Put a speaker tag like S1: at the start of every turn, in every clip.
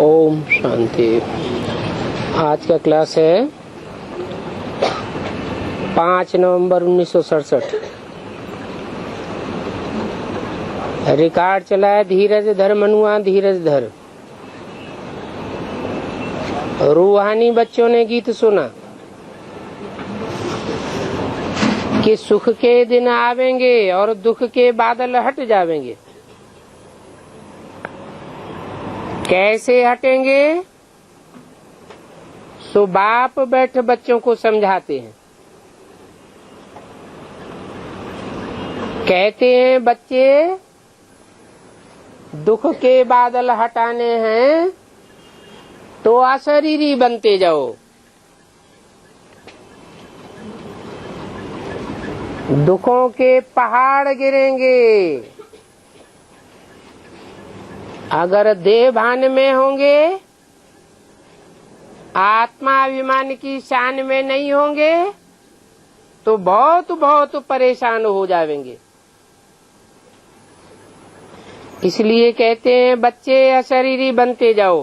S1: ओम शांति। आज का क्लास है 5 नवंबर 1967। रिकॉर्ड चला है धीरज धर मनुआ धीरज धर। रूहानी बच्चों ने गीत सुना कि सुख के दिन आवेंगे और दुख के बादल हट जावेंगे। कैसे हटेंगे? सो बाप बैठ बच्चों को समझाते हैं। कहते हैं बच्चे, दुख के बादल हटाने हैं तो अशरीरी बनते जाओ। दुखों के पहाड़ गिरेंगे। अगर देह भान में होंगे, आत्माभिमान की शान में नहीं होंगे तो बहुत बहुत परेशान हो जाएंगे। इसलिए कहते हैं बच्चे अशरीरी बनते जाओ,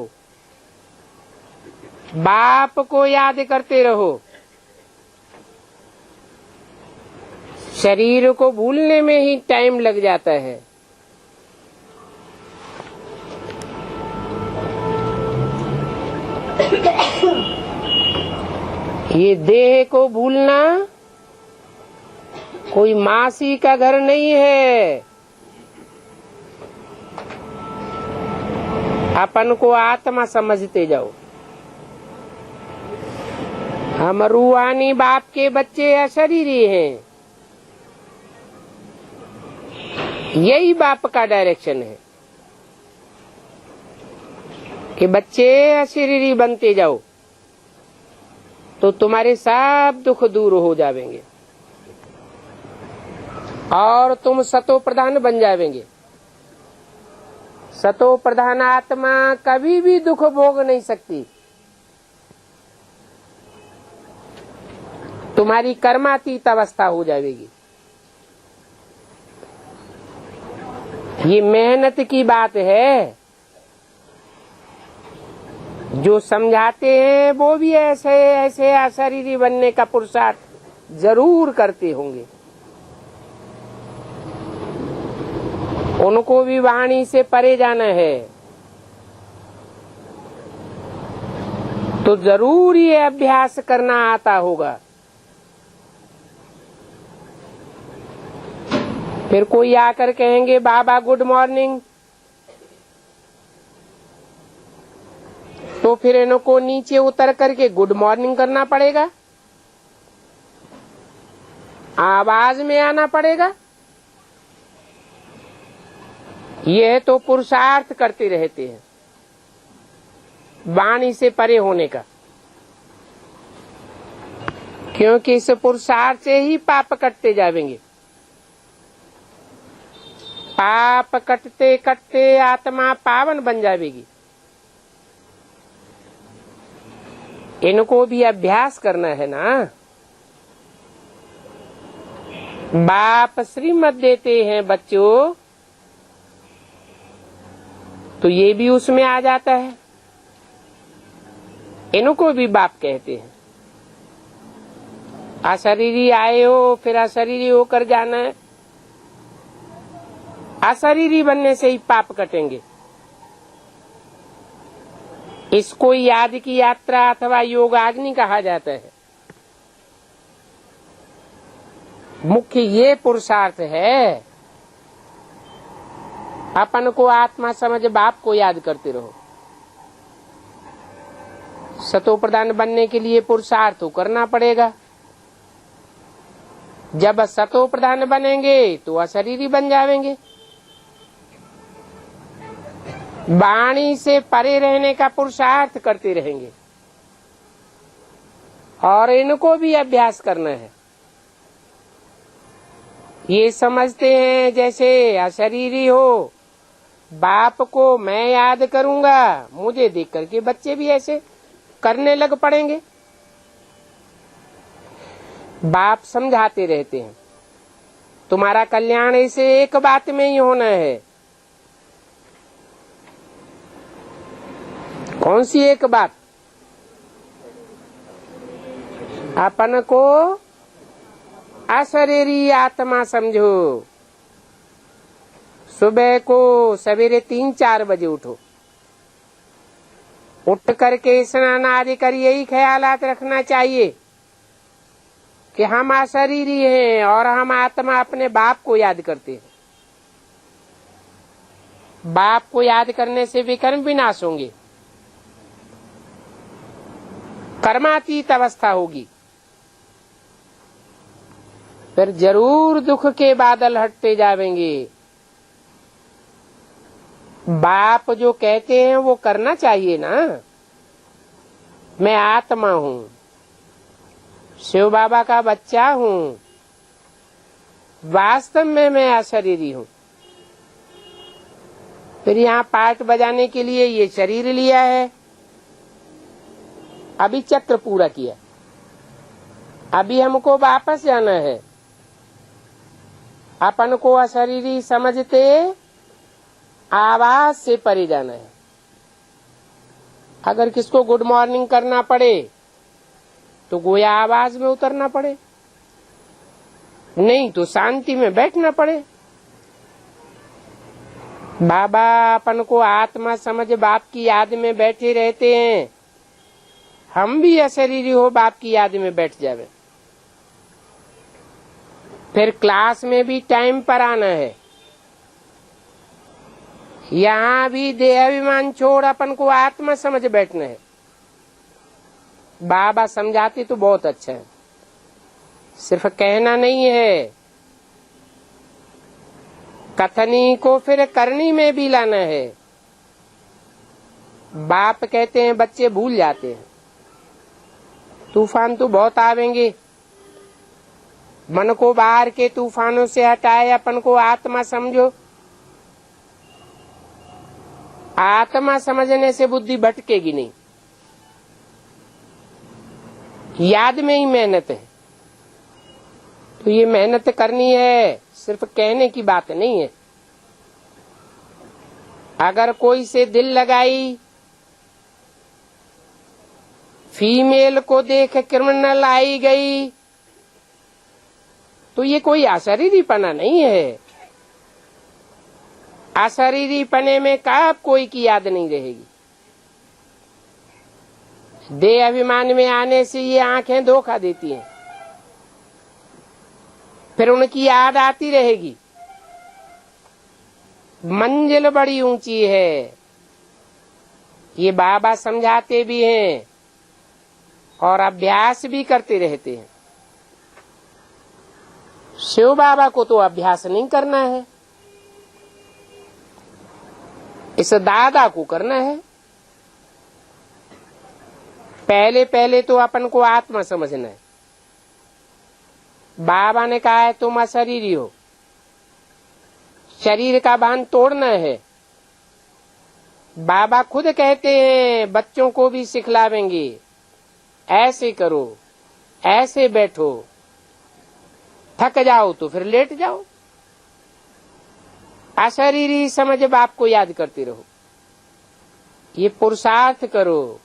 S1: बाप को याद करते रहो। शरीर को भूलने में ही टाइम लग जाता है। ये देह को भूलना कोई मासी का घर नहीं है। अपन को आत्मा समझते जाओ। हम रूहानी बाप के बच्चे अशरीरी हैं। यही बाप का डायरेक्शन है कि बच्चे अशरीरी बनते जाओ तो तुम्हारे सब दुख दूर हो जाएंगे और तुम सतो प्रधान बन जाएंगे। सतो प्रधान आत्मा कभी भी दुख भोग नहीं सकती। तुम्हारी कर्मातीत अवस्था हो जाएगी। ये मेहनत की बात है। जो समझाते हैं वो भी ऐसे ऐसे अशरीरी बनने का पुरुषार्थ जरूर करते होंगे। उनको भी वाणी से परे जाना है तो जरूर ये अभ्यास करना आता होगा। फिर कोई आकर कहेंगे बाबा गुड मॉर्निंग, तो फिर इनको नीचे उतर करके गुड मॉर्निंग करना पड़ेगा, आवाज में आना पड़ेगा। यह तो पुरुषार्थ करते रहते हैं वाणी से परे होने का, क्योंकि इस पुरुषार्थ से ही पाप कटते जाएंगे। पाप कटते कटते आत्मा पावन बन जाएगी। इनको भी अभ्यास करना है ना। बाप श्रीमत देते हैं बच्चों, तो ये भी उसमें आ जाता है। इनको भी बाप कहते हैं। अशरीरी आए हो फिर अशरीरी होकर जाना है। अशरीरी बनने से ही पाप कटेंगे। इसको याद की यात्रा अथवा योगाग्नि कहा जाता है। मुख्य ये पुरुषार्थ है। अपन को आत्मा समझ बाप को याद करते रहो। सतो प्रधान बनने के लिए पुरुषार्थ तो करना पड़ेगा। जब सतो प्रधान बनेंगे तो अशरीरी बन जाएंगे। वाणी से परे रहने का पुरुषार्थ करते रहेंगे और इनको भी अभ्यास करना है। ये समझते हैं जैसे अशरीरी हो, बाप को मैं याद करूंगा, मुझे देख करके बच्चे भी ऐसे करने लग पड़ेंगे। बाप समझाते रहते हैं तुम्हारा कल्याण इसे एक बात में ही होना है। कौन सी एक बात? अपन को अशरीरी आत्मा समझो। सुबह को सवेरे 3-4 बजे उठो, उठ करके स्नान आदि कर यही ख्यालात रखना चाहिए कि हम अशरीरी हैं और हम आत्मा अपने बाप को याद करते हैं। बाप को याद करने से विकर्म विनाश होंगे, कर्मातीत अवस्था होगी, फिर जरूर दुख के बादल हटते जाएंगे। बाप जो कहते हैं वो करना चाहिए ना। मैं आत्मा हूँ, शिव बाबा का बच्चा हूँ, वास्तव में मैं अशरीरी हूँ। फिर यहाँ पाठ बजाने के लिए ये शरीर लिया है, अभी चक्र पूरा किया, अभी हमको वापस जाना है। अपन को अशरीरी समझते आवाज से परे जाना है। अगर किसको गुड मॉर्निंग करना पड़े तो गोया आवाज में उतरना पड़े, नहीं तो शांति में बैठना पड़े। बाबा अपन को आत्मा समझ बाप की याद में बैठे रहते हैं, हम भी अशरीरी हो बाप की याद में बैठ जावे। फिर क्लास में भी टाइम पर आना है, यहाँ भी देहाभिमान छोड़ अपन को आत्मा समझ बैठना है। बाबा समझाते तो बहुत अच्छा है, सिर्फ कहना नहीं है, कथनी को फिर करनी में भी लाना है। बाप कहते हैं बच्चे भूल जाते हैं, तूफान तो बहुत आवेंगे, मन को बाहर के तूफानों से हटाए, अपन को आत्मा समझो। आत्मा समझने से बुद्धि भटकेगी नहीं, याद में ही मेहनत है। तो ये मेहनत करनी है, सिर्फ कहने की बात नहीं है। अगर कोई से दिल लगाई, फीमेल को देख क्रिमिनल आई गई, तो ये कोई अशरीरीपना नहीं है। अशरीरीपने में कब कोई की याद नहीं रहेगी। देह अभिमान में आने से ये आंखें धोखा देती हैं, फिर उनकी याद आती रहेगी। मंजिल बड़ी ऊंची है, ये बाबा समझाते भी हैं और अभ्यास भी करते रहते हैं। शिव बाबा को तो अभ्यास नहीं करना है, इस दादा को करना है। पहले पहले तो अपन को आत्मा समझना है। बाबा ने कहा है तुम अशरीरी हो, शरीर का बांध तोड़ना है। बाबा खुद कहते हैं, बच्चों को भी सिखलावेंगे, ऐसे करो, ऐसे बैठो, थक जाओ तो फिर लेट जाओ। अशरीरी समझ बाप को याद करते रहो, ये पुरुषार्थ करो।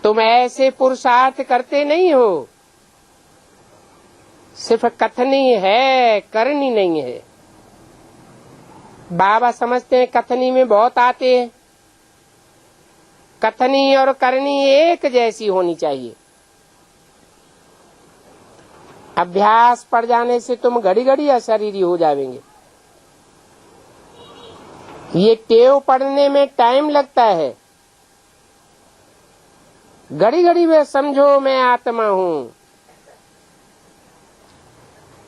S1: तुम ऐसे पुरुषार्थ करते नहीं हो, सिर्फ कथनी है, करनी नहीं है। बाबा समझते हैं कथनी में बहुत आते हैं, कथनी और करनी एक जैसी होनी चाहिए। अभ्यास पड़ जाने से तुम घड़ी घड़ी अशरीरी हो जाएंगे। ये टेव पढ़ने में टाइम लगता है, घड़ी घड़ी में समझो मैं आत्मा हूँ।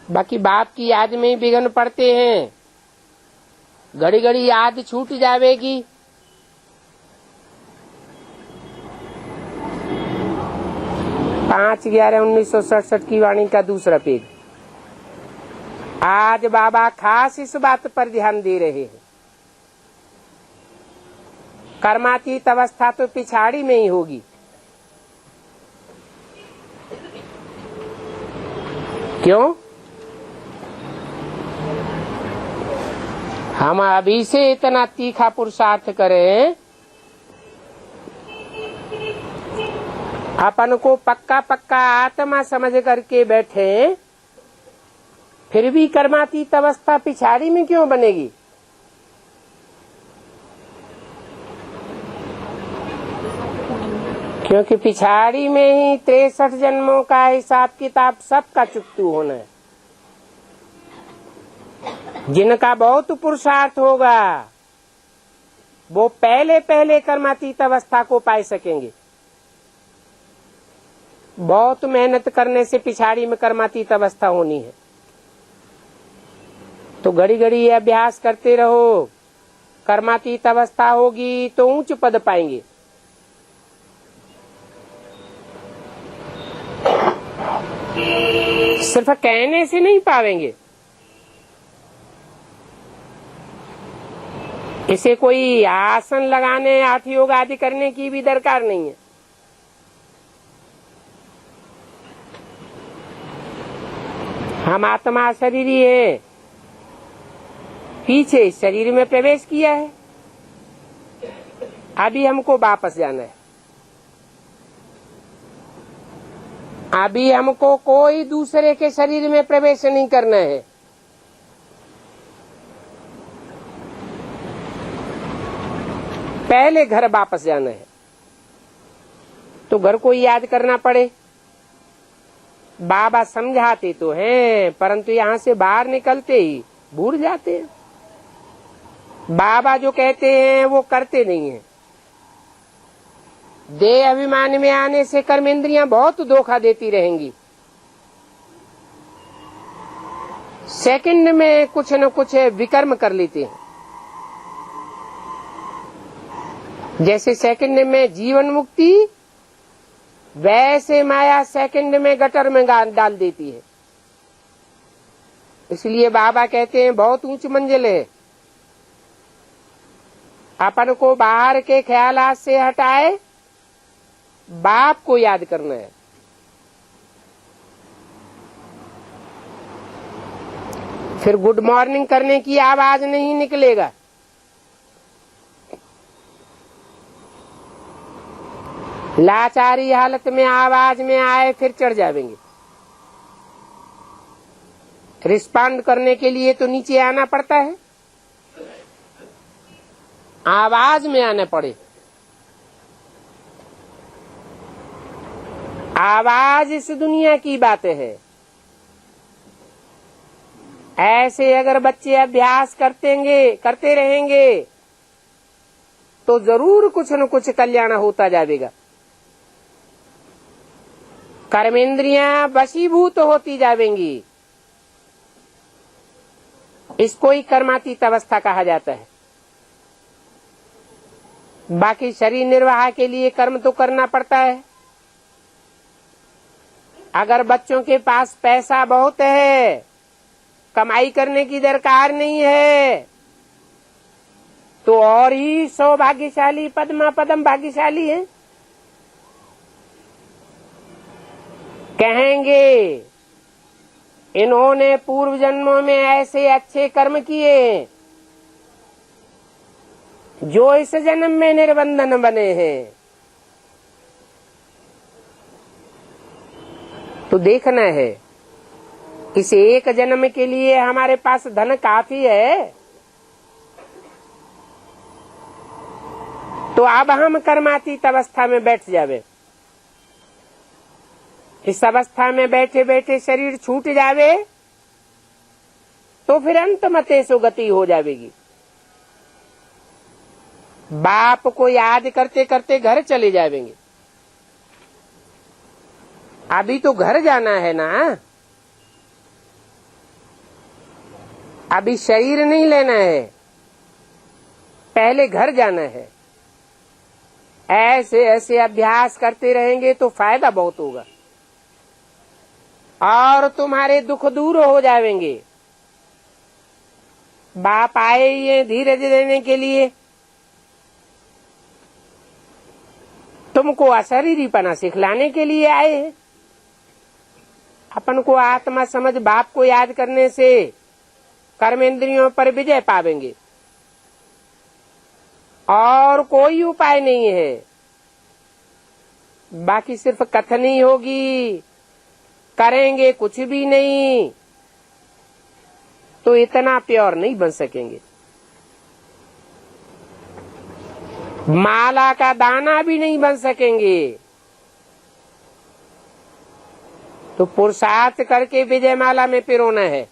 S1: बाकी बाप की याद में ही विघ्न पड़ते हैं, घड़ी घड़ी याद छूट जाएगी। 5/11/1967 की वाणी का दूसरा पेज। आज बाबा खास इस बात पर ध्यान दे रहे हैं, कर्मातीत अवस्था तो पिछाड़ी में ही होगी। क्यों? हम अभी से इतना तीखा पुरुषार्थ करें अपन को पक्का पक्का आत्मा समझ करके बैठे, फिर भी कर्मातीत अवस्था पिछाड़ी में क्यों बनेगी? क्योंकि पिछाड़ी में ही 63 जन्मों का हिसाब किताब सबका चुकतू होना है। जिनका बहुत पुरुषार्थ होगा वो पहले पहले कर्मातीत अवस्था को पाए सकेंगे। बहुत मेहनत करने से पिछाड़ी में कर्मातीत अवस्था होनी है। तो घड़ी घड़ी अभ्यास करते रहो, कर्मातीत अवस्था होगी तो ऊंच पद पाएंगे। सिर्फ कहने से नहीं पावेंगे। इसे कोई आसन लगाने, हठ योग आदि करने की भी दरकार नहीं है। हम आत्मा शरीर ही है, पीछे शरीर में प्रवेश किया है, अभी हमको वापस जाना है। अभी हमको कोई दूसरे के शरीर में प्रवेश नहीं करना है। पहले घर वापस जाना है। तो घर को याद करना पड़े। बाबा समझाते तो हैं, परंतु यहाँ से बाहर निकलते ही भूल जाते हैं। बाबा जो कहते हैं वो करते नहीं हैं। देह अभिमान में आने से कर्मेंद्रियां बहुत धोखा देती रहेंगी। सेकंड में कुछ न कुछ विकर्म कर लेते हैं। जैसे सेकंड में जीवन मुक्ति, वैसे माया सेकंड में गटर में डाल देती है। इसलिए बाबा कहते हैं बहुत ऊंच मंजिल है। अपन को बाहर के ख्यालात से हटाए, बाप को याद करना है। फिर गुड मॉर्निंग करने की आवाज नहीं निकलेगा। लाचारी हालत में आवाज में आए फिर चढ़ जाएंगे। रिस्पॉन्ड करने के लिए तो नीचे आना पड़ता है, आवाज में आना पड़े। आवाज इस दुनिया की बात है। ऐसे अगर बच्चे अभ्यास करते रहेंगे तो जरूर कुछ न कुछ कल्याण होता जाएगा। कर्मेंद्रियां वशीभूत होती जाएंगी। इसको ही कर्मातीत अवस्था कहा जाता है। बाकी शरीर निर्वाह के लिए कर्म तो करना पड़ता है। अगर बच्चों के पास पैसा बहुत है, कमाई करने की दरकार नहीं है, तो और ही सौभाग्यशाली, पद्मा पदम भाग्यशाली है। कहेंगे इन्होंने पूर्व जन्मों में ऐसे अच्छे कर्म किए जो इस जन्म में निर्बंधन बने हैं। तो देखना है इस एक जन्म के लिए हमारे पास धन काफी है, तो अब हम कर्मातीत अवस्था में बैठ जावे। इस अवस्था में बैठे बैठे शरीर छूट जावे तो फिर अंत मते सो गति हो जाएगी। बाप को याद करते करते घर चले जाएंगे। अभी तो घर जाना है ना, अभी शरीर नहीं लेना है, पहले घर जाना है। ऐसे ऐसे अभ्यास करते रहेंगे तो फायदा बहुत होगा और तुम्हारे दुख दूर हो जाएंगे। बाप आए ये धीरज देने के लिए, तुमको अशरीरीपना सिखलाने के लिए आए हैं। अपन को आत्मा समझ बाप को याद करने से कर्मेंद्रियों पर विजय पावेंगे और कोई उपाय नहीं है। बाकी सिर्फ कथन ही होगी, करेंगे कुछ भी नहीं, तो इतना प्योर नहीं बन सकेंगे। माला का दाना भी नहीं बन सकेंगे। तो पुरुषार्थ करके विजय माला में पिरोना है।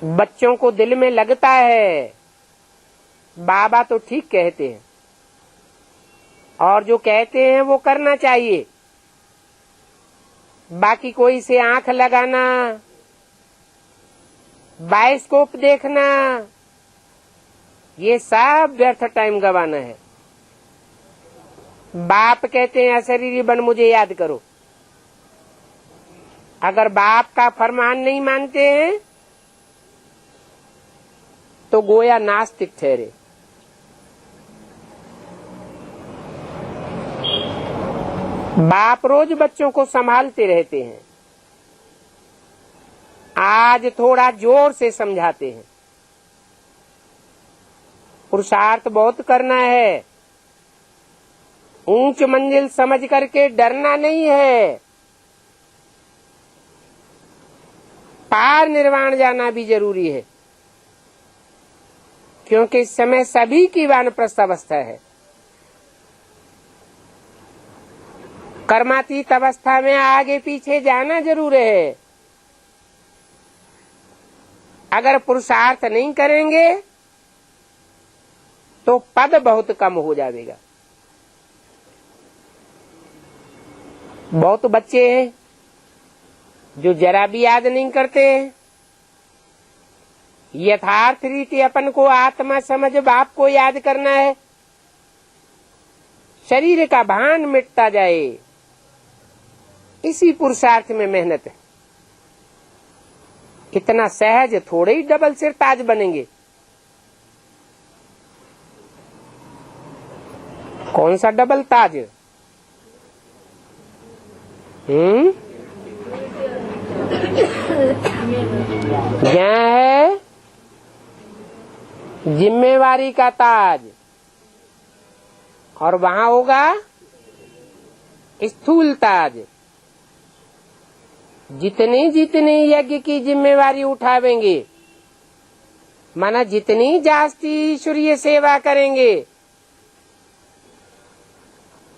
S1: बच्चों को दिल में लगता है बाबा तो ठीक कहते हैं, और जो कहते हैं वो करना चाहिए। बाकी कोई से आंख लगाना, बायोस्कोप देखना, ये सब व्यर्थ टाइम गवाना है। बाप कहते हैं अशरीरी बन मुझे याद करो। अगर बाप का फरमान नहीं मानते हैं तो गोया नास्तिक ठहरे। बाप रोज बच्चों को संभालते रहते हैं, आज थोड़ा जोर से समझाते हैं। पुरुषार्थ बहुत करना है, ऊंच मंजिल समझ करके डरना नहीं है। पार निर्वाण जाना भी जरूरी है, क्योंकि इस समय सभी की वानप्रस्थ अवस्था है। कर्मातीत अवस्था में आगे पीछे जाना जरूर है। अगर पुरुषार्थ नहीं करेंगे तो पद बहुत कम हो जाएगा। बहुत बच्चे हैं जो जरा भी याद नहीं करते हैं। यथार्थ रीति अपन को आत्मा समझ बाप को याद करना है। शरीर का भान मिटता जाए, इसी पुरुषार्थ में मेहनत है। इतना सहज थोड़े ही डबल सिर ताज बनेंगे। कौन सा डबल ताज? यहाँ है जिम्मेवारी का ताज, और वहाँ होगा स्थूल ताज। जितनी जितनी यज्ञ की जिम्मेवारी उठावेंगे, माना जितनी जास्ती ईश्वरीय सेवा करेंगे,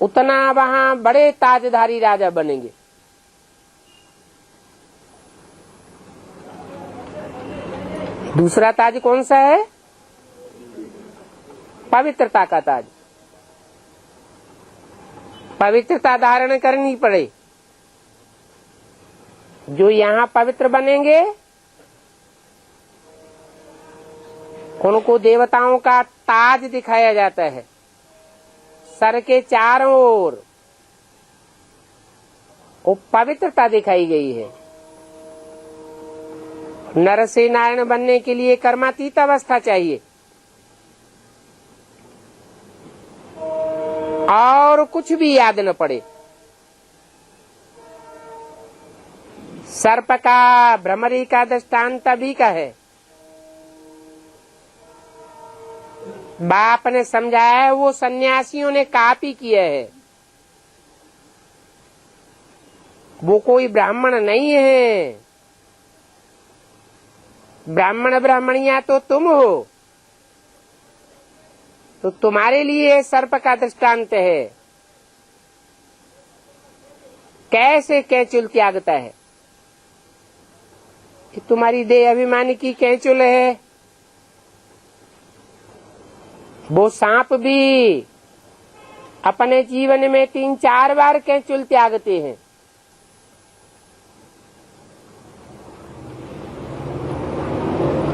S1: उतना वहाँ बड़े ताजधारी राजा बनेंगे। दूसरा ताज कौन सा है? पवित्रता का ताज। पवित्रता धारण करनी पड़े। जो यहाँ पवित्र बनेंगे उनको देवताओं का ताज दिखाया जाता है। सर के चारों ओर वो पवित्रता दिखाई गई है। नर से नारायण बनने के लिए कर्मातीत अवस्था चाहिए, और कुछ भी याद न पड़े। सर्प का, भ्रमरी का दृष्टांत अभी का है। बाप ने समझाया है, वो सन्यासियों ने कॉपी किया है। वो कोई ब्राह्मण नहीं है। ब्राह्मण ब्राह्मणिया तो तुम हो, तो तुम्हारे लिए सर्प का दृष्टांत है। कैसे कैचुल त्यागता है कि तुम्हारी देह अभिमान की कैचुल है। वो सांप भी अपने जीवन में 3-4 बार कैचुल त्यागते हैं।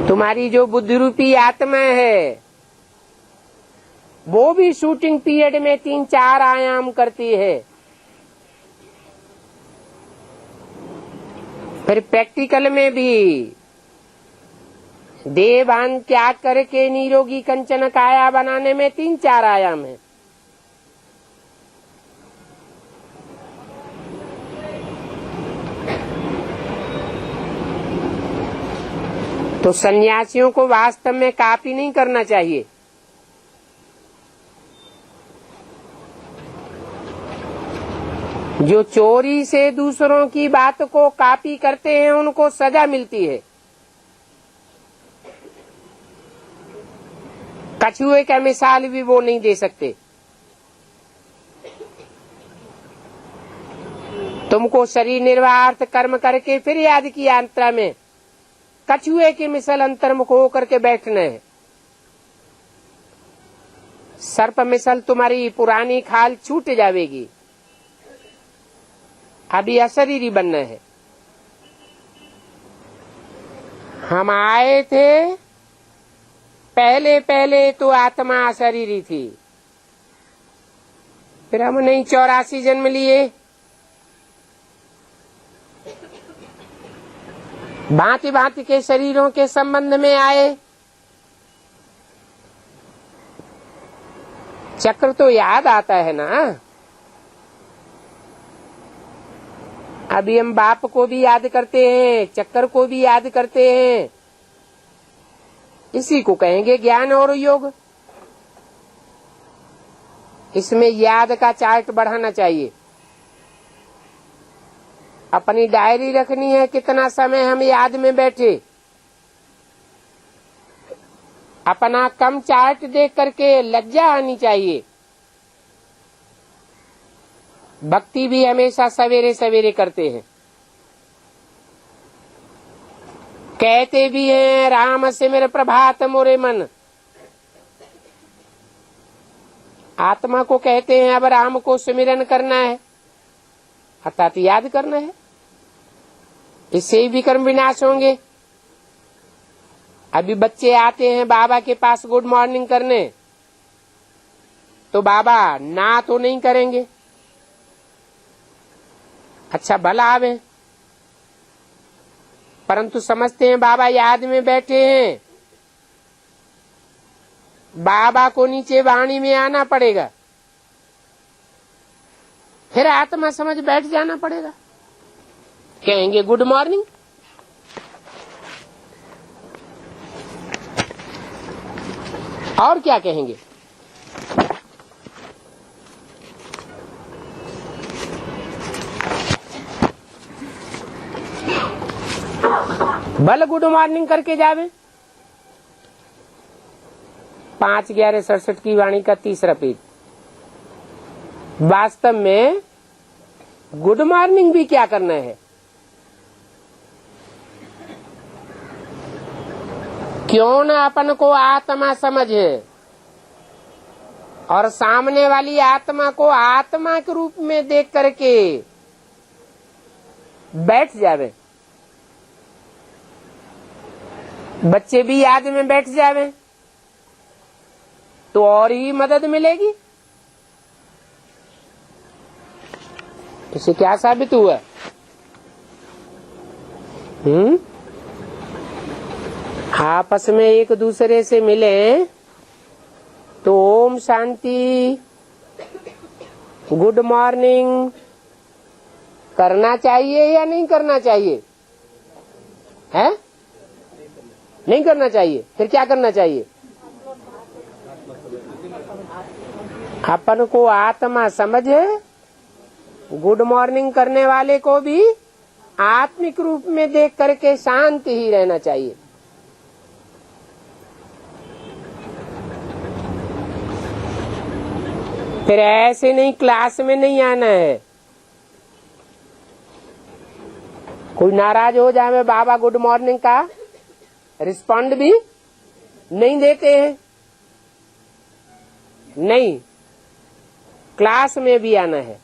S1: तुम्हारी जो बुद्धि रूपी आत्मा है, वो भी शूटिंग पीरियड में 3-4 आयाम करती है। फिर प्रैक्टिकल में भी देह भान त्याग करके निरोगी कंचन काया बनाने में 3-4 आयाम है। तो सन्यासियों को वास्तव में कॉपी नहीं करना चाहिए। जो चोरी से दूसरों की बात को कॉपी करते हैं उनको सजा मिलती है। कछुए का मिसाल भी वो नहीं दे सकते। तुमको शरीर निर्वाह कर्म करके फिर याद किया अंतरा में, कछुए के मिसल अंतर्मुख होकर के बैठना है। सर्प मिसल तुम्हारी पुरानी खाल छूट जावेगी, अभी अशरीरी बनना है। हम आए थे पहले पहले तो आत्मा अशरीरी थी, फिर हमने 84 जन्म लिए, भांति भांति के शरीरों के संबंध में आए। चक्र तो याद आता है ना। अभी हम बाप को भी याद करते हैं, चक्कर को भी याद करते हैं। इसी को कहेंगे ज्ञान और योग। इसमें याद का चार्ट बढ़ाना चाहिए। अपनी डायरी रखनी है, कितना समय हम याद में बैठे। अपना कम चार्ट देख करके लज्जा आनी चाहिए। भक्ति भी हमेशा सवेरे सवेरे करते हैं, कहते भी हैं राम सिमर प्रभात मोरे मन। आत्मा को कहते हैं अब राम को सुमिरन करना है, अर्थात याद करना है। इससे ही विकर्म विनाश होंगे। अभी बच्चे आते हैं बाबा के पास गुड मॉर्निंग करने, तो बाबा ना तो नहीं करेंगे, अच्छा भला आवे, परंतु समझते हैं बाबा याद में बैठे हैं। बाबा को नीचे वाणी में आना पड़ेगा, फिर आत्मा समझ बैठ जाना पड़ेगा। कहेंगे गुड मॉर्निंग, और क्या कहेंगे। भल गुड मॉर्निंग करके जावे। 5/11/67 की वाणी का 3रा पेज। वास्तव में गुड मॉर्निंग भी क्या करना है। क्यों न अपन को आत्मा समझे और सामने वाली आत्मा को आत्मा के रूप में देख करके बैठ जावे। बच्चे भी याद में बैठ जावे तो और ही मदद मिलेगी। इसे क्या साबित हुआ? आपस में एक दूसरे से मिले तो ओम शांति, गुड मॉर्निंग करना चाहिए या नहीं करना चाहिए? है नहीं करना चाहिए। फिर क्या करना चाहिए? अपन को आत्मा समझे, गुड मॉर्निंग करने वाले को भी आत्मिक रूप में देख करके शांत ही रहना चाहिए। फिर ऐसे नहीं क्लास में नहीं आना है। कोई नाराज हो जाए बाबा गुड मॉर्निंग का रिस्पॉन्ड भी नहीं देते हैं। नहीं, क्लास में भी आना है।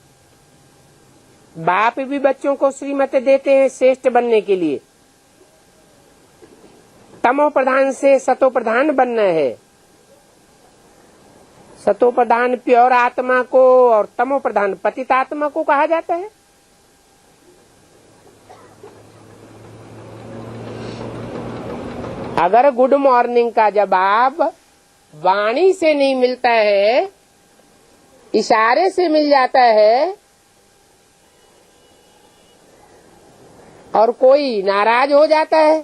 S1: बाप भी बच्चों को श्रीमत देते हैं श्रेष्ठ बनने के लिए। तमो प्रधान से सतो प्रधान बनना है। सतो प्रधान प्योर आत्मा को और तमो प्रधान पतित आत्मा को कहा जाता है। अगर गुड मॉर्निंग का जवाब वाणी से नहीं मिलता है, इशारे से मिल जाता है और कोई नाराज हो जाता है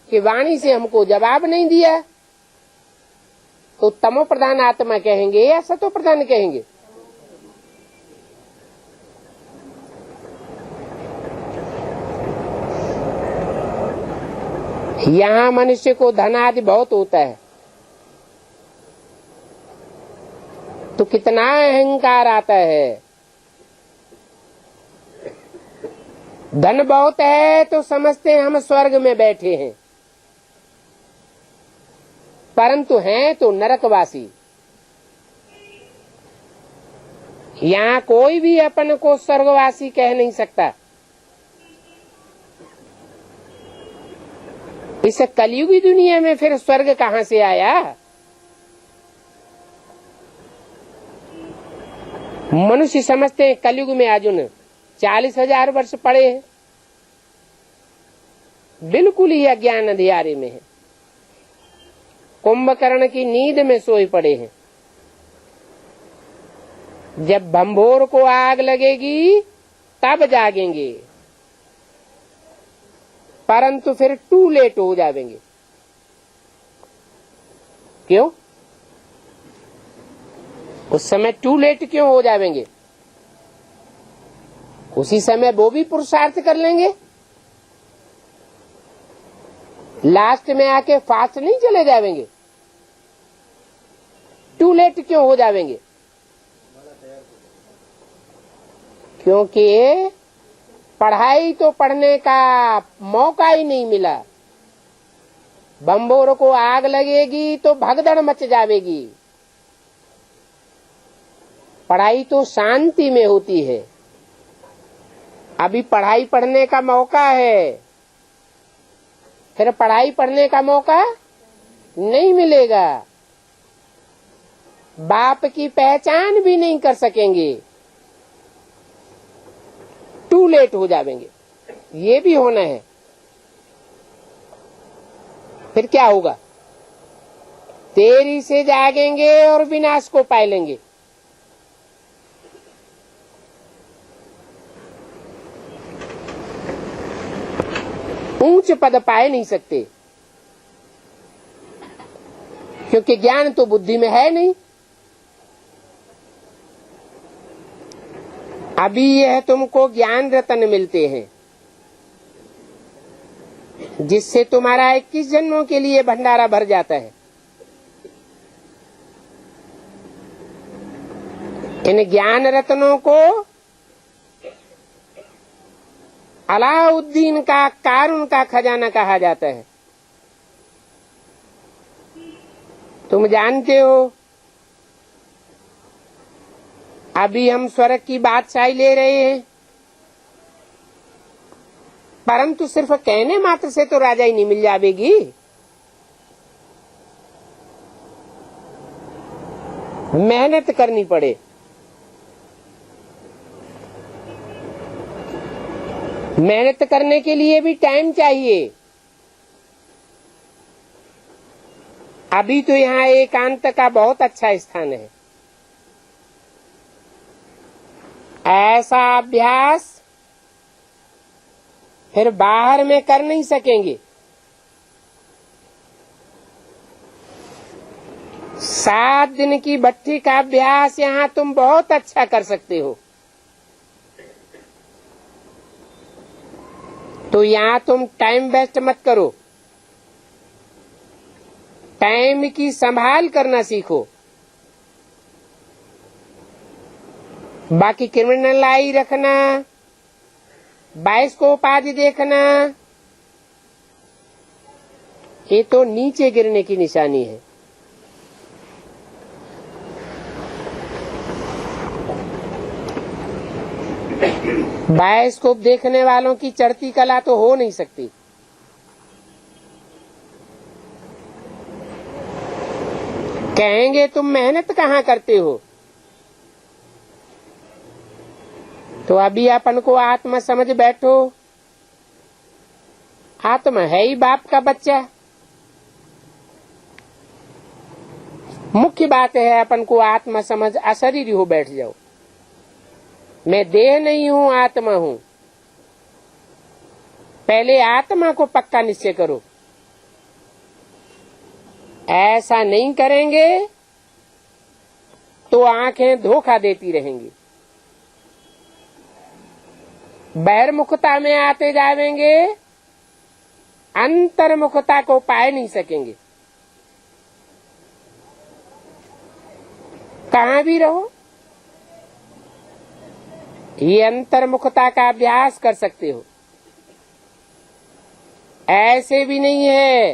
S1: कि वाणी से हमको जवाब नहीं दिया, तो तमो प्रधान आत्मा कहेंगे या सतो प्रधान कहेंगे? यहाँ मनुष्य को धन आदि बहुत होता है तो कितना अहंकार आता है। धन बहुत है तो समझते हैं हम स्वर्ग में बैठे हैं, परंतु हैं तो नरकवासी। यहाँ कोई भी अपन को स्वर्गवासी कह नहीं सकता। इस कलयुगी दुनिया में फिर स्वर्ग कहाँ से आया? मनुष्य समझते हैं कलयुग में अर्जुन 40,000 वर्ष पड़े हैं, बिल्कुल ही अज्ञान अंधियारे में है, कुंभकर्ण की नींद में सोए पड़े हैं। जब भंभोर को आग लगेगी तब जागेंगे, परंतु फिर टू लेट हो जाएंगे। क्यों? उस समय टू लेट क्यों हो जाएंगे? उसी समय वो भी पुरुषार्थ कर लेंगे, लास्ट में आके फास्ट नहीं चले जाएंगे। टू लेट क्यों हो जाएंगे? क्योंकि पढ़ाई तो पढ़ने का मौका ही नहीं मिला। बम्बोर को आग लगेगी तो भगदड़ मच जाएगी। पढ़ाई तो शांति में होती है, अभी पढ़ाई पढ़ने का मौका है, फिर पढ़ाई पढ़ने का मौका नहीं मिलेगा। बाप की पहचान भी नहीं कर सकेंगे, टू लेट हो जाएंगे। ये भी होना है। फिर क्या होगा? देरी से जागेंगे और विनाश को पाए लेंगे। ऊंच पद पाए नहीं सकते, क्योंकि ज्ञान तो बुद्धि में है नहीं। अभी यह तुमको ज्ञान रत्न मिलते हैं, जिससे तुम्हारा 21 जन्मों के लिए भंडारा भर जाता है। इन ज्ञान रत्नों को अलाउद्दीन का कारून का खजाना कहा जाता है। तुम जानते हो, अभी हम स्वर्ग की बादशाही ले रहे हैं, परंतु सिर्फ कहने मात्र से तो राजा ही नहीं मिल जाएगी। मेहनत करनी पड़े। मेहनत करने के लिए भी टाइम चाहिए। अभी तो यहाँ एकांत का बहुत अच्छा स्थान है। ऐसा अभ्यास फिर बाहर में कर नहीं सकेंगे। 7 दिन की भट्ठी का अभ्यास यहाँ तुम बहुत अच्छा कर सकते हो। तो यहाँ तुम टाइम वेस्ट मत करो, टाइम की संभाल करना सीखो। बाकी क्रिमिनल आई रखना, बाइस्कोप आदि देखना, ये तो नीचे गिरने की निशानी है। बाइस्कोप देखने वालों की चढ़ती कला तो हो नहीं सकती। कहेंगे तुम मेहनत कहाँ करते हो? तो अभी अपन को आत्मा समझ बैठो। आत्मा है ही बाप का बच्चा। मुख्य बात है अपन को आत्मा समझ अशरीरी हो बैठ जाओ। मैं देह नहीं हूँ, आत्मा हूँ। पहले आत्मा को पक्का निश्चय करो। ऐसा नहीं करेंगे तो आंखें धोखा देती रहेंगी। बहिर्मुखता में आते जाएंगे, अंतर्मुखता को पाए नहीं सकेंगे। कहाँ भी रहो ये अंतर्मुखता का अभ्यास कर सकते हो। ऐसे भी नहीं है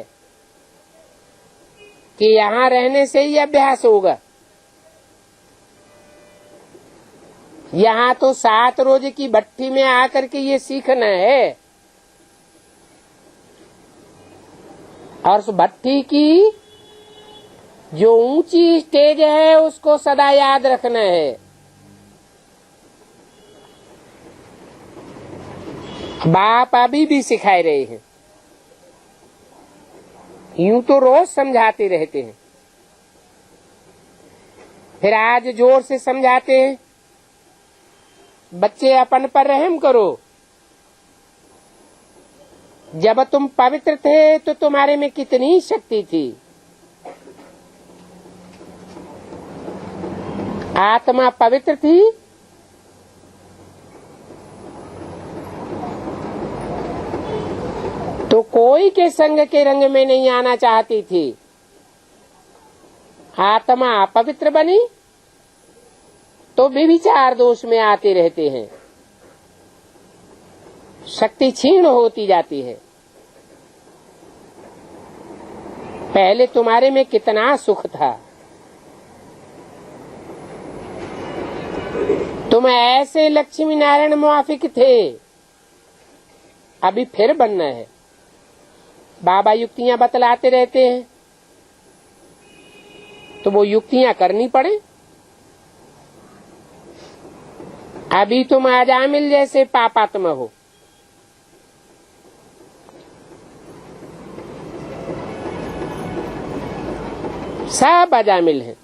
S1: कि यहाँ रहने से ही अभ्यास होगा। यहाँ तो 7 रोज की भट्टी में आकर के ये सीखना है, और उस भट्टी की जो ऊंची स्टेज है उसको सदा याद रखना है। बाप अभी भी सिखाए रहे हैं, यूं तो रोज समझाते रहते हैं, फिर आज जोर से समझाते हैं, बच्चे अपन पर रहम करो। जब तुम पवित्र थे तो तुम्हारे में कितनी शक्ति थी। आत्मा पवित्र थी, तो कोई के संग के रंग में नहीं आना चाहती थी। आत्मा अपवित्र बनी तो व्यभिचार दोष में आते रहते हैं, शक्ति क्षीण होती जाती है। पहले तुम्हारे में कितना सुख था, तुम ऐसे लक्ष्मी नारायण मुआफिक थे, अभी फिर बनना है। बाबा युक्तियां बतलाते रहते हैं तो वो युक्तियां करनी पड़े। अभी तुम अजामिल जैसे पापात्मा हो, सब अजामिल हैं।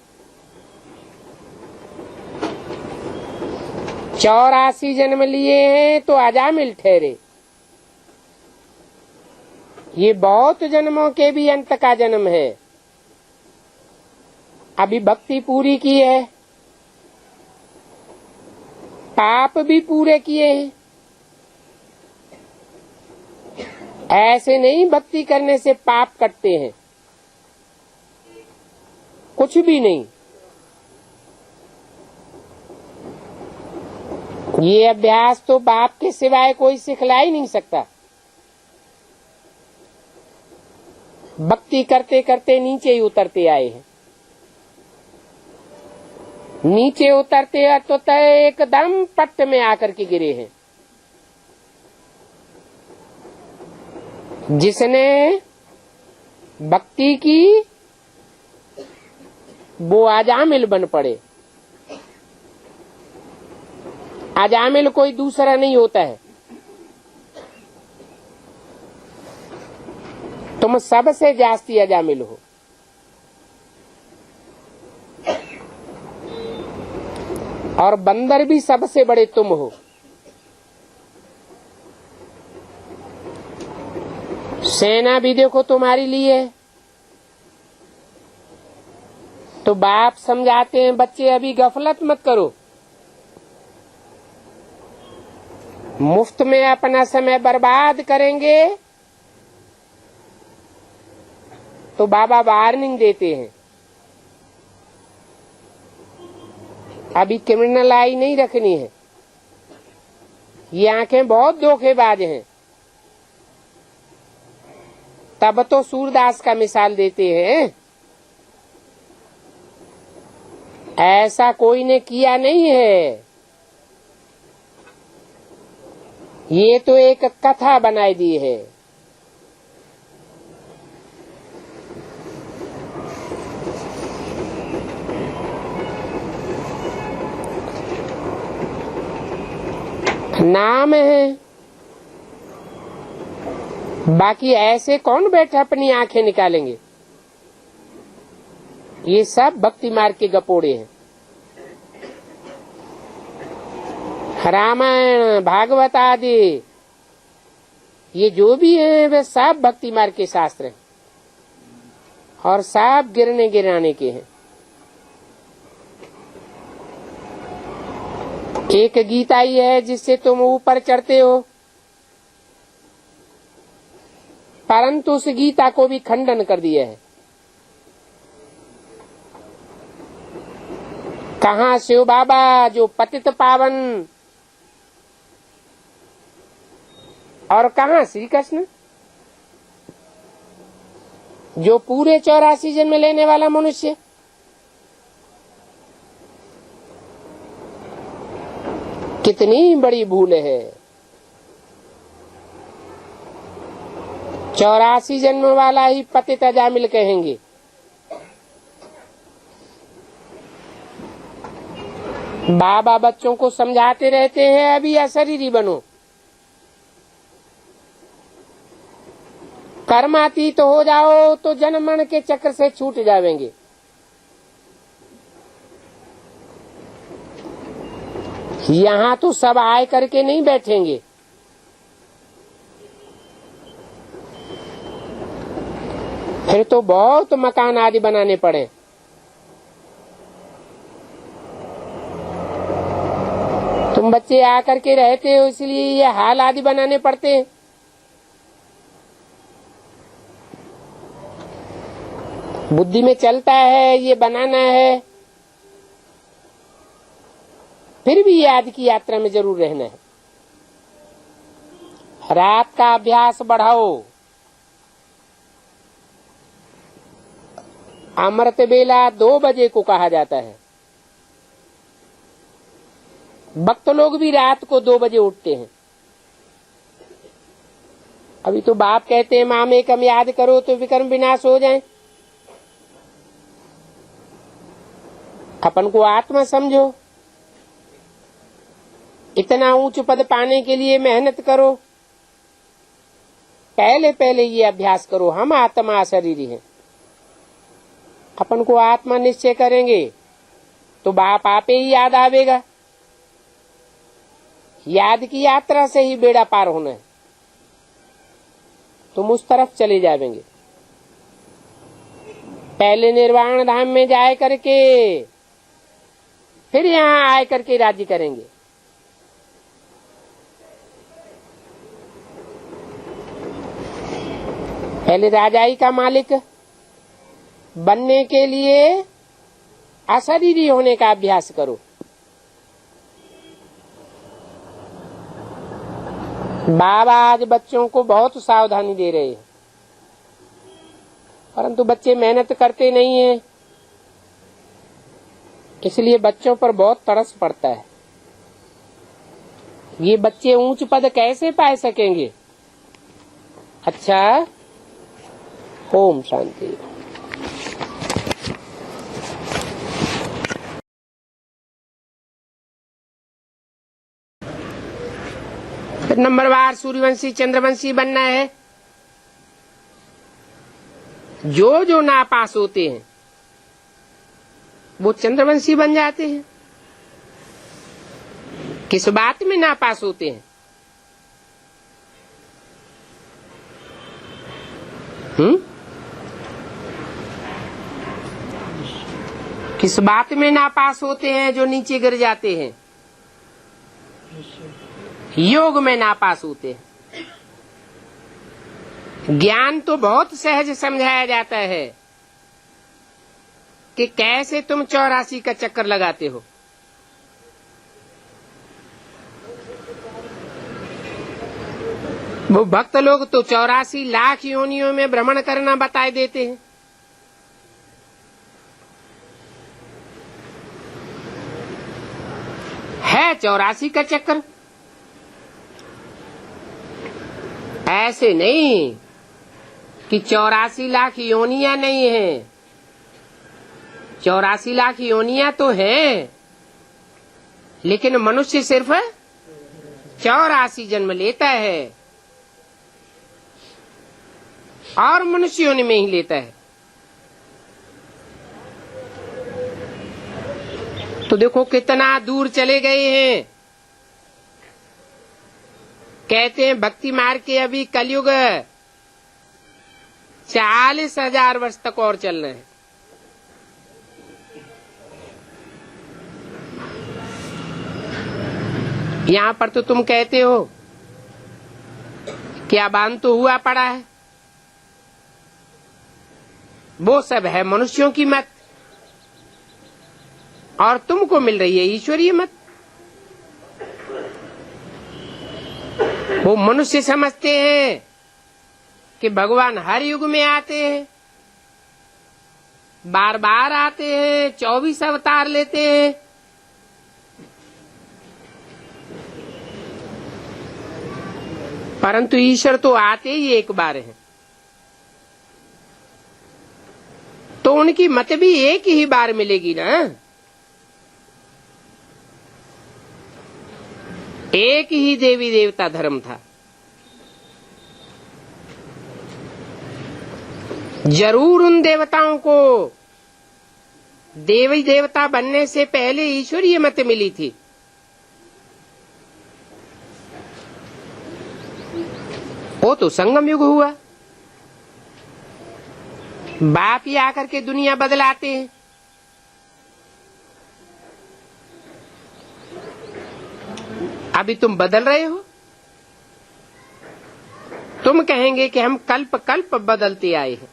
S1: 84 जन्म लिए हैं तो अजामिल ठहरे। ये बहुत जन्मों के भी अंत का जन्म है। अभी भक्ति पूरी की है, पाप भी पूरे किए हैं। ऐसे नहीं भक्ति करने से पाप कटते हैं, कुछ भी नहीं। ये अभ्यास तो बाप के सिवाय कोई सिखला ही नहीं सकता। भक्ति करते करते नीचे ही उतरते आए हैं। नीचे उतरते तो तय एकदम पट्ट में आकर के गिरे हैं। जिसने भक्ति की वो अजामिल बन पड़े। अजामिल कोई दूसरा नहीं होता है, तुम सबसे जास्ती अजामिल हो। और बंदर भी सबसे बड़े तुम हो। सेना भी देखो तुम्हारी लिए, तो बाप समझाते हैं बच्चे अभी गफलत मत करो। मुफ्त में अपना समय बर्बाद करेंगे तो बाबा वार्निंग देते हैं, अभी क्रिमिनल आई नहीं रखनी है। ये आंखें बहुत धोखेबाज हैं। तब तो सूरदास का मिसाल देते हैं, ऐसा कोई ने किया नहीं है। ये तो एक कथा बनाई दी है। नाम है, बाकी ऐसे कौन बैठे अपनी आंखें निकालेंगे। ये सब भक्ति मार्ग के गपोड़े हैं। रामायण भागवत आदि ये जो भी है वे सब भक्ति मार्ग के शास्त्र हैं और सब गिरने गिराने के हैं। एक गीता ही है जिससे तुम ऊपर चढ़ते हो, परंतु उस गीता को भी खंडन कर दिया है। कहाँ शिव बाबा जो पतित पावन, और कहाँ श्री कृष्ण जो पूरे 84 जन्म लेने वाला मनुष्य। कितनी बड़ी भूल है। 84 जन्म वाला ही पतित अजामिल कहेंगे। बाबा बच्चों को समझाते रहते हैं अभी अशरीरी बनो, कर्मातीत तो हो जाओ तो जन्म मरण के चक्र से छूट जाएंगे। यहाँ तो सब आए करके नहीं बैठेंगे। फिर तो बहुत मकान आदि बनाने पड़े। तुम बच्चे आकर के रहते हो इसलिए ये हाल आदि बनाने पड़ते हैं। बुद्धि में चलता है ये बनाना है, फिर भी याद की यात्रा में जरूर रहना है। रात का अभ्यास बढ़ाओ। अमृत बेला 2 बजे को कहा जाता है। भक्त लोग भी रात को 2 बजे उठते हैं। अभी तो बाप कहते हैं मामे कम याद करो तो विक्रम विनाश हो जाए। अपन को आत्मा समझो, इतना ऊंच पद पाने के लिए मेहनत करो। पहले पहले ये अभ्यास करो, हम आत्मा शरीर हैं। अपन को आत्मा निश्चय करेंगे तो बाप आपे ही याद आवेगा। याद की यात्रा से ही बेड़ा पार होना है। तुम उस तरफ चले जाएंगे। पहले निर्वाण धाम में जाए करके फिर यहाँ आए करके राज्य करेंगे। पहले राजाई का मालिक बनने के लिए अशरीरी होने का अभ्यास करो। बाबा आज बच्चों को बहुत सावधानी दे रहे हैं, परंतु बच्चे मेहनत करते नहीं हैं, इसलिए बच्चों पर बहुत तरस पड़ता है। ये बच्चे ऊंच पद कैसे पा सकेंगे? अच्छा, ओम शांति। नंबरवार सूर्यवंशी चंद्रवंशी बनना है। जो जो नापास होते हैं वो चंद्रवंशी बन जाते हैं। किस बात में नापास होते हैं? किस बात में नापास होते हैं जो नीचे गिर जाते हैं? योग में नापास होते हैं। ज्ञान तो बहुत सहज समझाया जाता है कि कैसे तुम 84 का चक्कर लगाते हो। वो भक्त लोग तो 84 लाख योनियों में भ्रमण करना बताए देते हैं। है 84 का चक्कर, ऐसे नहीं कि 84 लाख योनियां नहीं है। 84 लाख योनियां तो हैं, लेकिन मनुष्य सिर्फ 84 जन्म लेता है और मनुष्य योनि में ही लेता है। तो देखो कितना दूर चले गए हैं। कहते हैं भक्ति मार्ग के अभी कलयुग 40,000 वर्ष तक और चलना है। यहाँ पर तो तुम कहते हो क्या बांध तो हुआ पड़ा है, वो सब है मनुष्यों की मत, और तुमको मिल रही है ईश्वरीय मत। वो मनुष्य समझते हैं कि भगवान हर युग में आते हैं, बार बार आते हैं, 24 अवतार लेते हैं। परंतु ईश्वर तो आते ही एक बार हैं, तो उनकी मत भी एक ही बार मिलेगी ना। एक ही देवी देवता धर्म था, जरूर उन देवताओं को देवी देवता बनने से पहले ईश्वरीय मत मिली थी। वो तो संगम युग हुआ, बाप ही आकर के दुनिया बदलाते हैं। अभी तुम बदल रहे हो, तुम कहेंगे कि हम कल्प कल्प बदलते आए हैं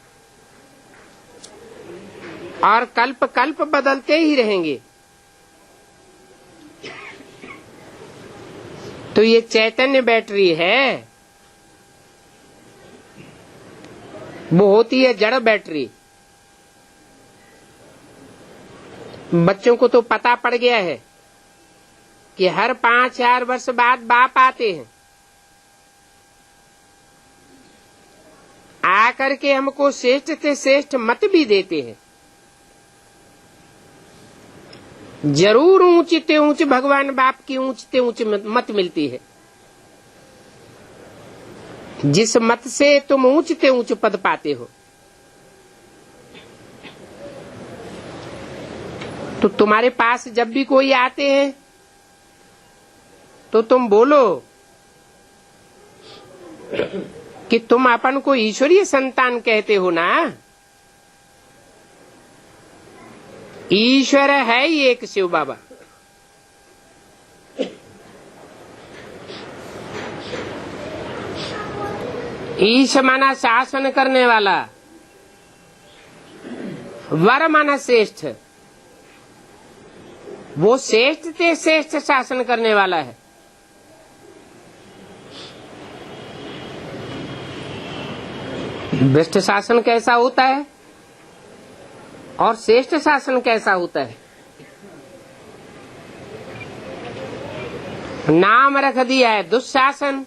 S1: और कल्प कल्प बदलते ही रहेंगे। तो ये चैतन्य बैटरी है, वो होती है जड़ बैटरी। बच्चों को तो पता पड़ गया है कि हर 5-4 वर्ष बाद बाप आते हैं, आकर के हमको श्रेष्ठ से श्रेष्ठ मत भी देते हैं। जरूर ऊंचते ऊंच भगवान बाप की ऊंचते ऊंच मत मिलती है, जिस मत से तुम ऊंचते ऊंच पद पाते हो। तो तुम्हारे पास जब भी कोई आते हैं तो तुम बोलो कि तुम अपन को ईश्वरीय संतान कहते हो ना। ईश्वर है ही एक शिव बाबा। ईश माना शासन करने वाला, वर माना श्रेष्ठ। वो श्रेष्ठ से श्रेष्ठ शासन करने वाला है। भ्रष्ट शासन कैसा होता है और श्रेष्ठ शासन कैसा होता है? नाम रख दिया है दुशासन।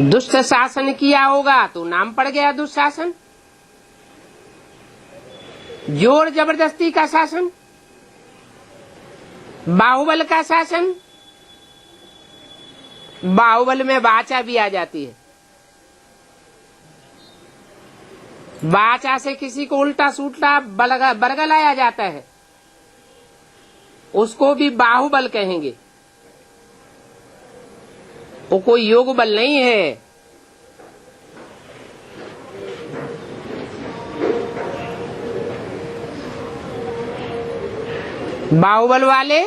S1: दुष्ट शासन किया होगा तो नाम पड़ गया दुशासन। जोर जबरदस्ती का शासन, बाहुबल का शासन। बाहुबल में वाचा भी आ जाती है। वाचा से किसी को उल्टा सूल्टा बरगलाया जाता है, उसको भी बाहुबल कहेंगे। वो कोई योग बल नहीं है। बाहुबल वाले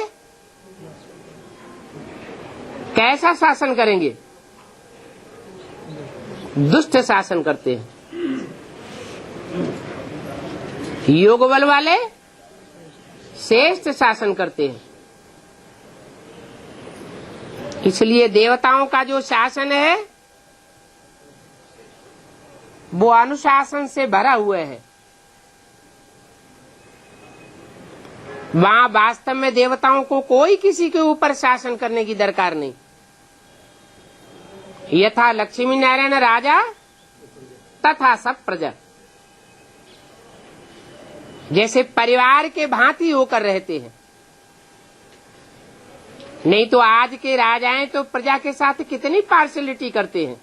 S1: कैसा शासन करेंगे? दुष्ट शासन करते हैं। योग बल वाले श्रेष्ठ शासन करते हैं। इसलिए देवताओं का जो शासन है वो अनुशासन से भरा हुआ है। वहां वास्तव में देवताओं को कोई किसी के ऊपर शासन करने की दरकार नहीं। यथा लक्ष्मी नारायण राजा तथा सब प्रजा, जैसे परिवार के भांति होकर रहते हैं। नहीं तो आज के राजाएं तो प्रजा के साथ कितनी पार्शलिटी करते हैं।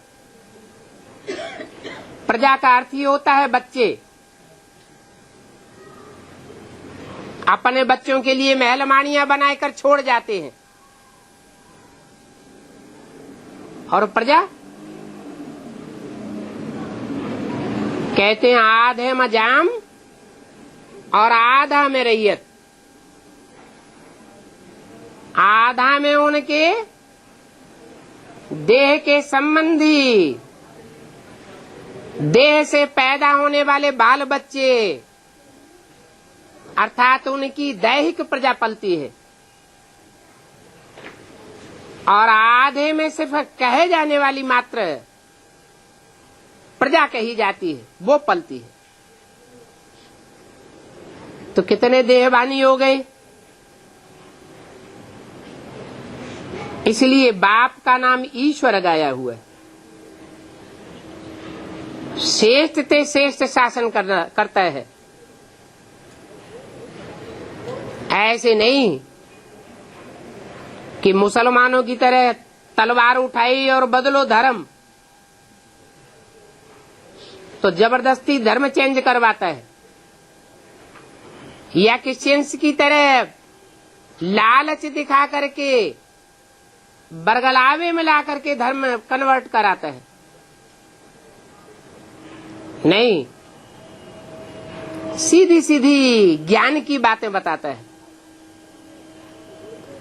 S1: प्रजा का अर्थ ही होता है बच्चे। अपने बच्चों के लिए महलमानियां बनाकर छोड़ जाते हैं, और प्रजा कहते हैं आधे में जाम और आधा में रैयत। आधा में उनके देह के संबंधी, देह से पैदा होने वाले बाल बच्चे, अर्थात उनकी दैहिक प्रजा पलती है, और आधे में सिर्फ कहे जाने वाली मात्र प्रजा कही जाती है, वो पलती है। तो कितने देहवानी हो गए। इसलिए बाप का नाम ईश्वर गाया हुआ है। श्रेष्ठ ते श्रेष्ठ शासन करता है। ऐसे नहीं कि मुसलमानों की तरह तलवार उठाई और बदलो धर्म, तो जबरदस्ती धर्म चेंज करवाता है, या क्रिश्चियंस की तरह लालच दिखा करके बरगलावे में ला करके धर्म कन्वर्ट कराता है। नहीं, सीधी सीधी ज्ञान की बातें बताता है।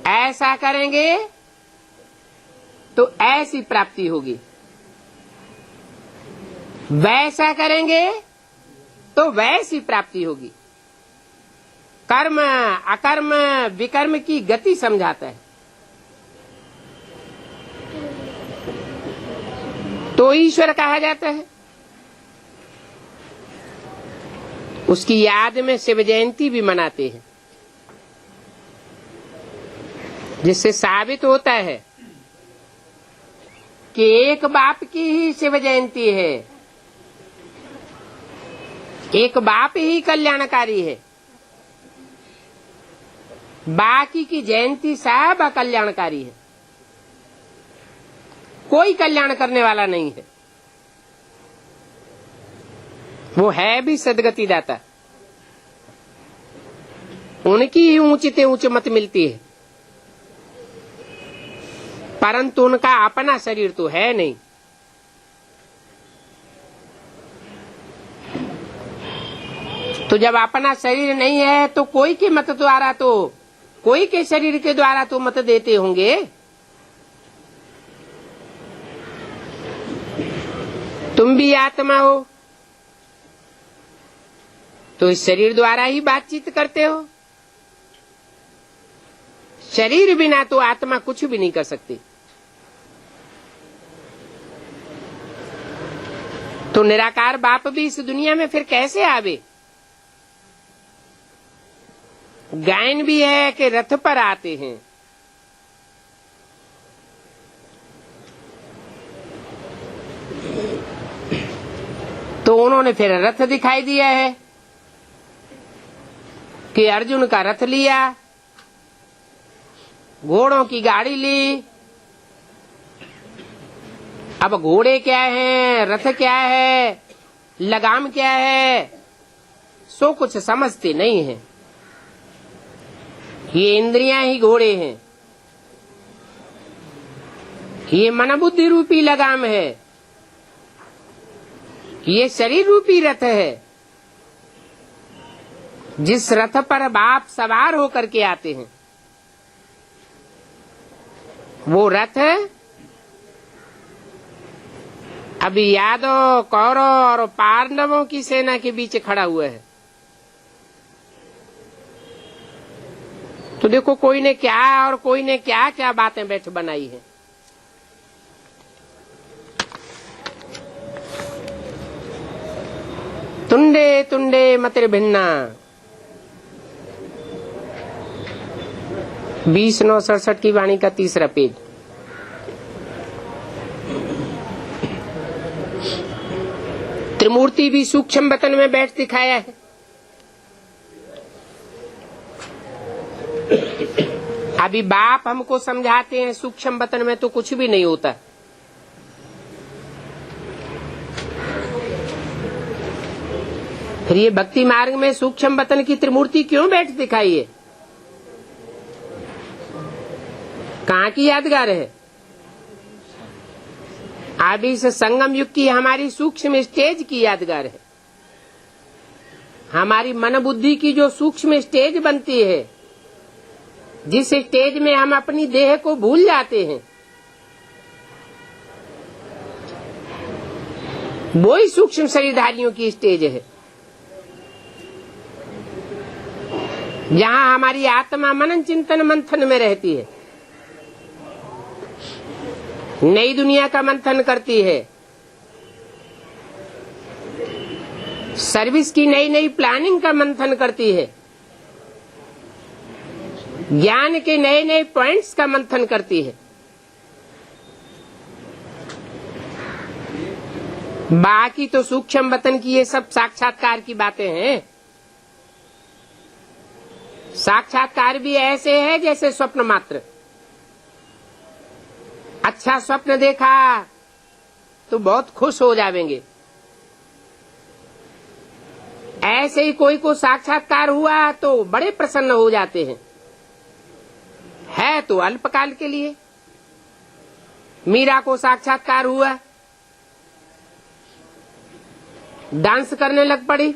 S1: ऐसा करेंगे तो ऐसी प्राप्ति होगी, वैसा करेंगे तो वैसी प्राप्ति होगी। कर्म अकर्म विकर्म की गति समझाता है। तो ईश्वर कहा जाता है। उसकी याद में शिव जयंती भी मनाते हैं, जिससे साबित होता है कि एक बाप की ही शिव जयंती है, एक बाप ही कल्याणकारी है, बाकी की जयंती सब अकल्याणकारी है। कोई कल्याण करने वाला नहीं है। वो है भी सदगति दाता, उनकी ही ऊंचते ऊंच मत मिलती है, परंतु उनका अपना शरीर तो है नहीं। तो जब अपना शरीर नहीं है तो कोई के मत द्वारा, तो कोई के शरीर के द्वारा तो मत देते होंगे। तुम भी आत्मा हो, तो इस शरीर द्वारा ही बातचीत करते हो। शरीर बिना तो आत्मा कुछ भी नहीं कर सकती। तो निराकार बाप भी इस दुनिया में फिर कैसे आवे। गायन भी है कि रथ पर आते हैं। तो उन्होंने फिर रथ दिखाई दिया है कि अर्जुन का रथ लिया, घोड़ों की गाड़ी ली। अब घोड़े क्या हैं, रथ क्या है, लगाम क्या है, सो कुछ समझते नहीं है। ये इंद्रियां ही घोड़े हैं, ये मन बुद्धि रूपी लगाम है, ये शरीर रूपी रथ है, जिस रथ पर बाप सवार होकर के आते हैं। वो रथ अभी यादव, कौरव और पांडवों की सेना के बीच खड़ा हुआ है। तो देखो कोई ने क्या और कोई ने क्या क्या बातें बैठ बनाई है। तुंडे तुंडे मतिर भिन्ना, 20/9/67 की वाणी का 3रा पेज। त्रिमूर्ति भी सूक्ष्म वतन में बैठ दिखाया है। अभी बाप हमको समझाते हैं सूक्ष्म वतन में तो कुछ भी नहीं होता। फिर ये भक्ति मार्ग में सूक्ष्म वतन की त्रिमूर्ति क्यों बैठ दिखाई है? कहाँ की यादगार है? अब इस संगम युग की हमारी सूक्ष्म स्टेज की यादगार है। हमारी मन बुद्धि की जो सूक्ष्म स्टेज बनती है, जिस स्टेज में हम अपनी देह को भूल जाते हैं, वो ही सूक्ष्म शरीरधारियों की स्टेज है, जहाँ हमारी आत्मा मनन चिंतन मंथन में रहती है, नई दुनिया का मंथन करती है, सर्विस की नई नई प्लानिंग का मंथन करती है, ज्ञान के नए नए पॉइंट्स का मंथन करती है। बाकी तो सूक्ष्म वतन की ये सब साक्षात्कार की बातें हैं। साक्षात्कार भी ऐसे है जैसे स्वप्न मात्र। अच्छा स्वप्न देखा तो बहुत खुश हो जाएंगे, ऐसे ही कोई को साक्षात्कार हुआ तो बड़े प्रसन्न हो जाते हैं। है तो अल्पकाल के लिए। मीरा को साक्षात्कार हुआ, डांस करने लग पड़ी।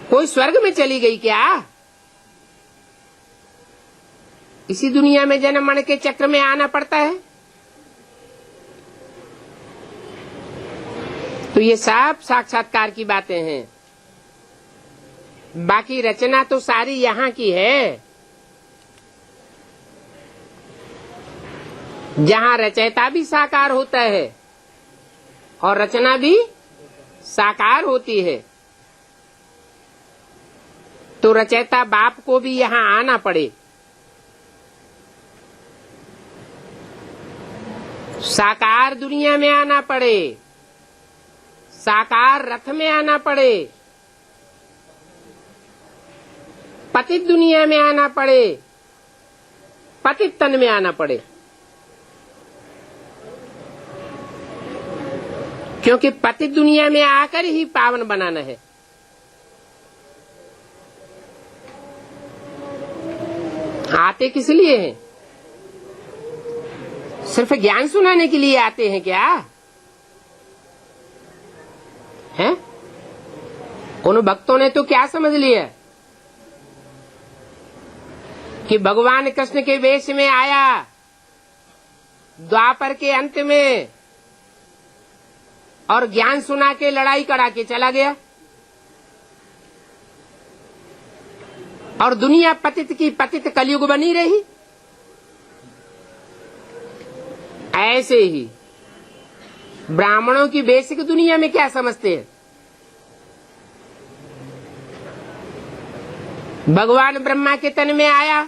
S1: कोई स्वर्ग में चली गई क्या? इसी दुनिया में जन्म मरण के चक्र में आना पड़ता है। तो ये सब साक्षात्कार की बातें हैं। बाकी रचना तो सारी यहाँ की है, जहाँ रचयिता भी साकार होता है और रचना भी साकार होती है। तो रचयिता बाप को भी यहाँ आना पड़े, साकार दुनिया में आना पड़े, साकार रथ में आना पड़े, पतित दुनिया में आना पड़े, पतित तन में आना पड़े। क्योंकि पतित दुनिया में आकर ही पावन बनाना है। आते किस लिए हैं? सिर्फ ज्ञान सुनाने के लिए आते हैं क्या? हैं? उन भक्तों ने तो क्या समझ लिया कि भगवान कृष्ण के वेश में आया द्वापर के अंत में और ज्ञान सुना के लड़ाई करा के चला गया और दुनिया पतित की पतित कलयुग बनी रही। ऐसे ही ब्राह्मणों की बेसिक दुनिया में क्या समझते हैं? भगवान ब्रह्मा के तन में आया,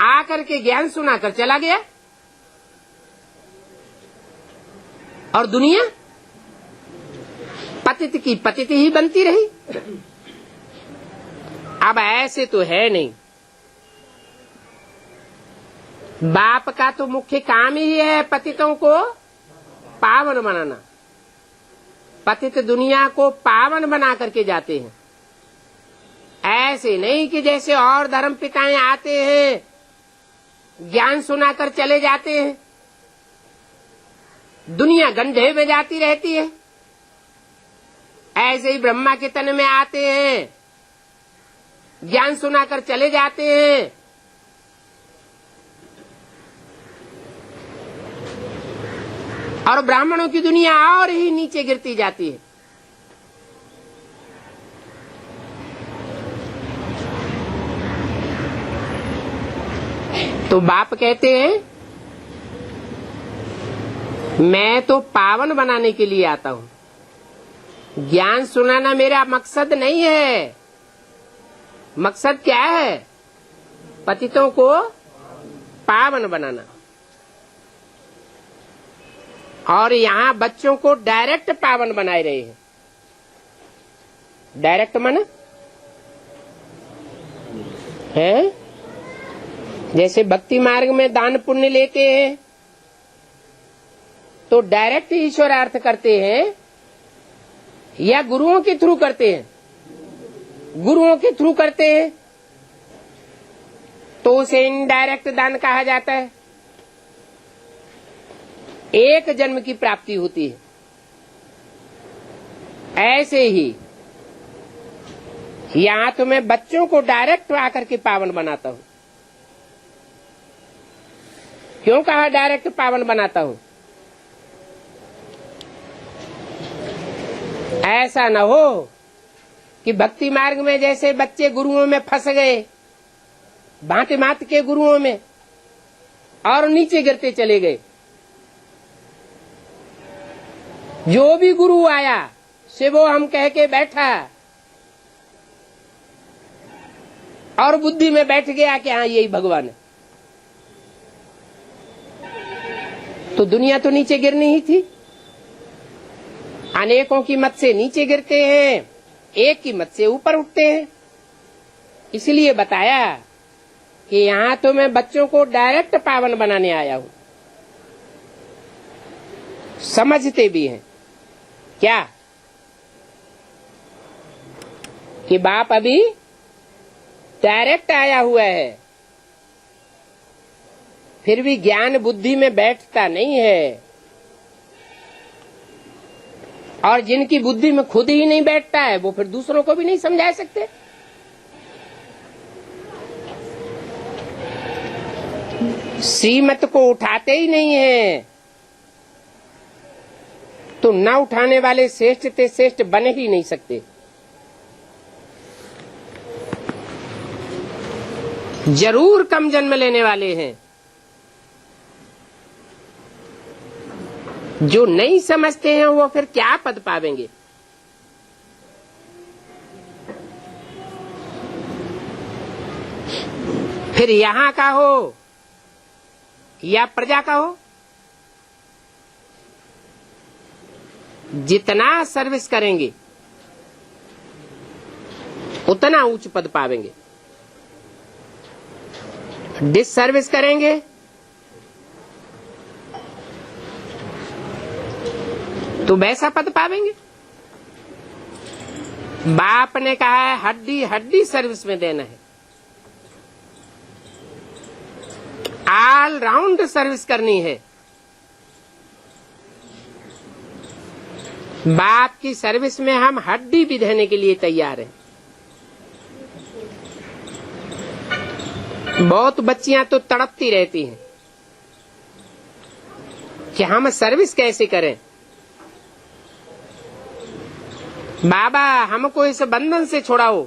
S1: आकर के ज्ञान सुनाकर चला गया और दुनिया पतित की पतित ही बनती रही। अब ऐसे तो है नहीं। बाप का तो मुख्य काम ही है पतितों को पावन बनाना। पतित दुनिया को पावन बना करके जाते हैं। ऐसे नहीं कि जैसे और धर्म पिताएं आते हैं, ज्ञान सुनाकर चले जाते हैं, दुनिया गंढे में जाती रहती है। ऐसे ही ब्रह्मा के तन में आते हैं, ज्ञान सुनाकर चले जाते हैं, और ब्राह्मणों की दुनिया और ही नीचे गिरती जाती है। तो बाप कहते हैं मैं तो पावन बनाने के लिए आता हूं। ज्ञान सुनाना मेरा मकसद नहीं है। मकसद क्या है? पतितों को पावन बनाना। और यहाँ बच्चों को डायरेक्ट पावन बनाए रहे हैं। डायरेक्ट माना है जैसे भक्ति मार्ग में दान पुण्य लेते हैं तो डायरेक्ट ईश्वरार्थ करते हैं या गुरुओं के थ्रू करते हैं? गुरुओं के थ्रू करते हैं तो उसे इनडायरेक्ट दान कहा जाता है। एक जन्म की प्राप्ति होती है। ऐसे ही यहाँ तो मैं बच्चों को डायरेक्ट आकर के पावन बनाता हूँ। क्यों कहा डायरेक्ट पावन बनाता हूँ? ऐसा न हो कि भक्ति मार्ग में जैसे बच्चे गुरुओं में फंस गए, भांति मात के गुरुओं में, और नीचे गिरते चले गए। जो भी गुरु आया से वो हम कह के बैठा और बुद्धि में बैठ गया कि हाँ यही भगवान है, तो दुनिया तो नीचे गिरनी ही थी। अनेकों की मत से नीचे गिरते हैं, एक की मत से ऊपर उठते हैं। इसलिए बताया कि यहाँ तो मैं बच्चों को डायरेक्ट पावन बनाने आया हूँ। समझते भी हैं क्या कि बाप अभी डायरेक्ट आया हुआ है, फिर भी ज्ञान बुद्धि में बैठता नहीं है। और जिनकी बुद्धि में खुद ही नहीं बैठता है वो फिर दूसरों को भी नहीं समझा सकते। श्रीमत को उठाते ही नहीं है, तो न उठाने वाले श्रेष्ठ ते श्रेष्ठ बन ही नहीं सकते। जरूर कम जन्म लेने वाले हैं। जो नहीं समझते हैं वो फिर क्या पद पावेंगे। फिर यहाँ का हो या प्रजा का हो, जितना सर्विस करेंगे उतना उच्च पद पावेंगे। डिस सर्विस करेंगे तो वैसा पद पावेंगे। बाप ने कहा है हड्डी हड्डी सर्विस में देना है, ऑल राउंड सर्विस करनी है। बाप की सर्विस में हम हड्डी भी देने के लिए तैयार हैं। बहुत बच्चियां तो तड़पती रहती हैं कि हम सर्विस कैसे करें। बाबा हमको इस बंधन से छुड़ाओ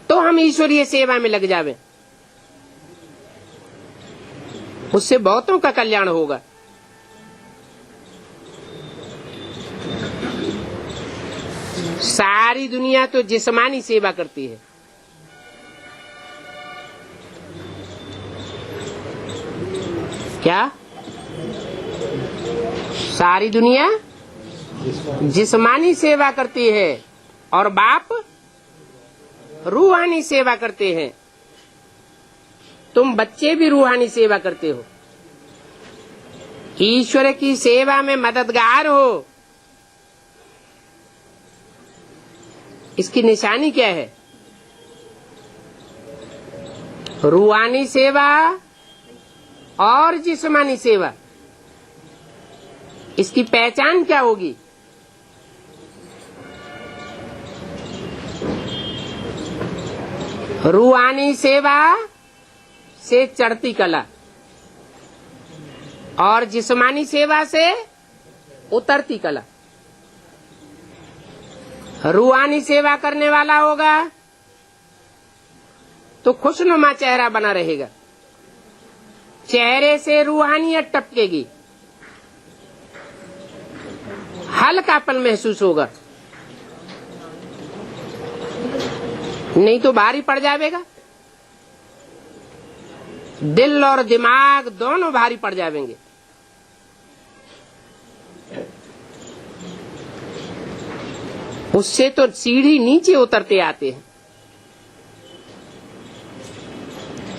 S1: तो हम ईश्वरीय सेवा में लग जावें, उससे बहुतों का कल्याण होगा। सारी दुनिया तो जिस्मानी सेवा करती है, क्या सारी दुनिया जिस्मानी सेवा करती है और बाप रूहानी सेवा करते हैं। तुम बच्चे भी रूहानी सेवा करते हो, ईश्वर की सेवा में मददगार हो। इसकी निशानी क्या है? रूहानी सेवा और जिस्मानी सेवा, इसकी पहचान क्या होगी? रूहानी सेवा से चढ़ती कला और जिस्मानी सेवा से उतरती कला। रूहानी सेवा करने वाला होगा तो खुशनुमा चेहरा बना रहेगा, चेहरे से रूहानियत टपकेगी, हल्कापन महसूस होगा, नहीं तो भारी पड़ जाएगा। दिल और दिमाग दोनों भारी पड़ जाएंगे। उससे तो सीढ़ी नीचे उतरते आते हैं।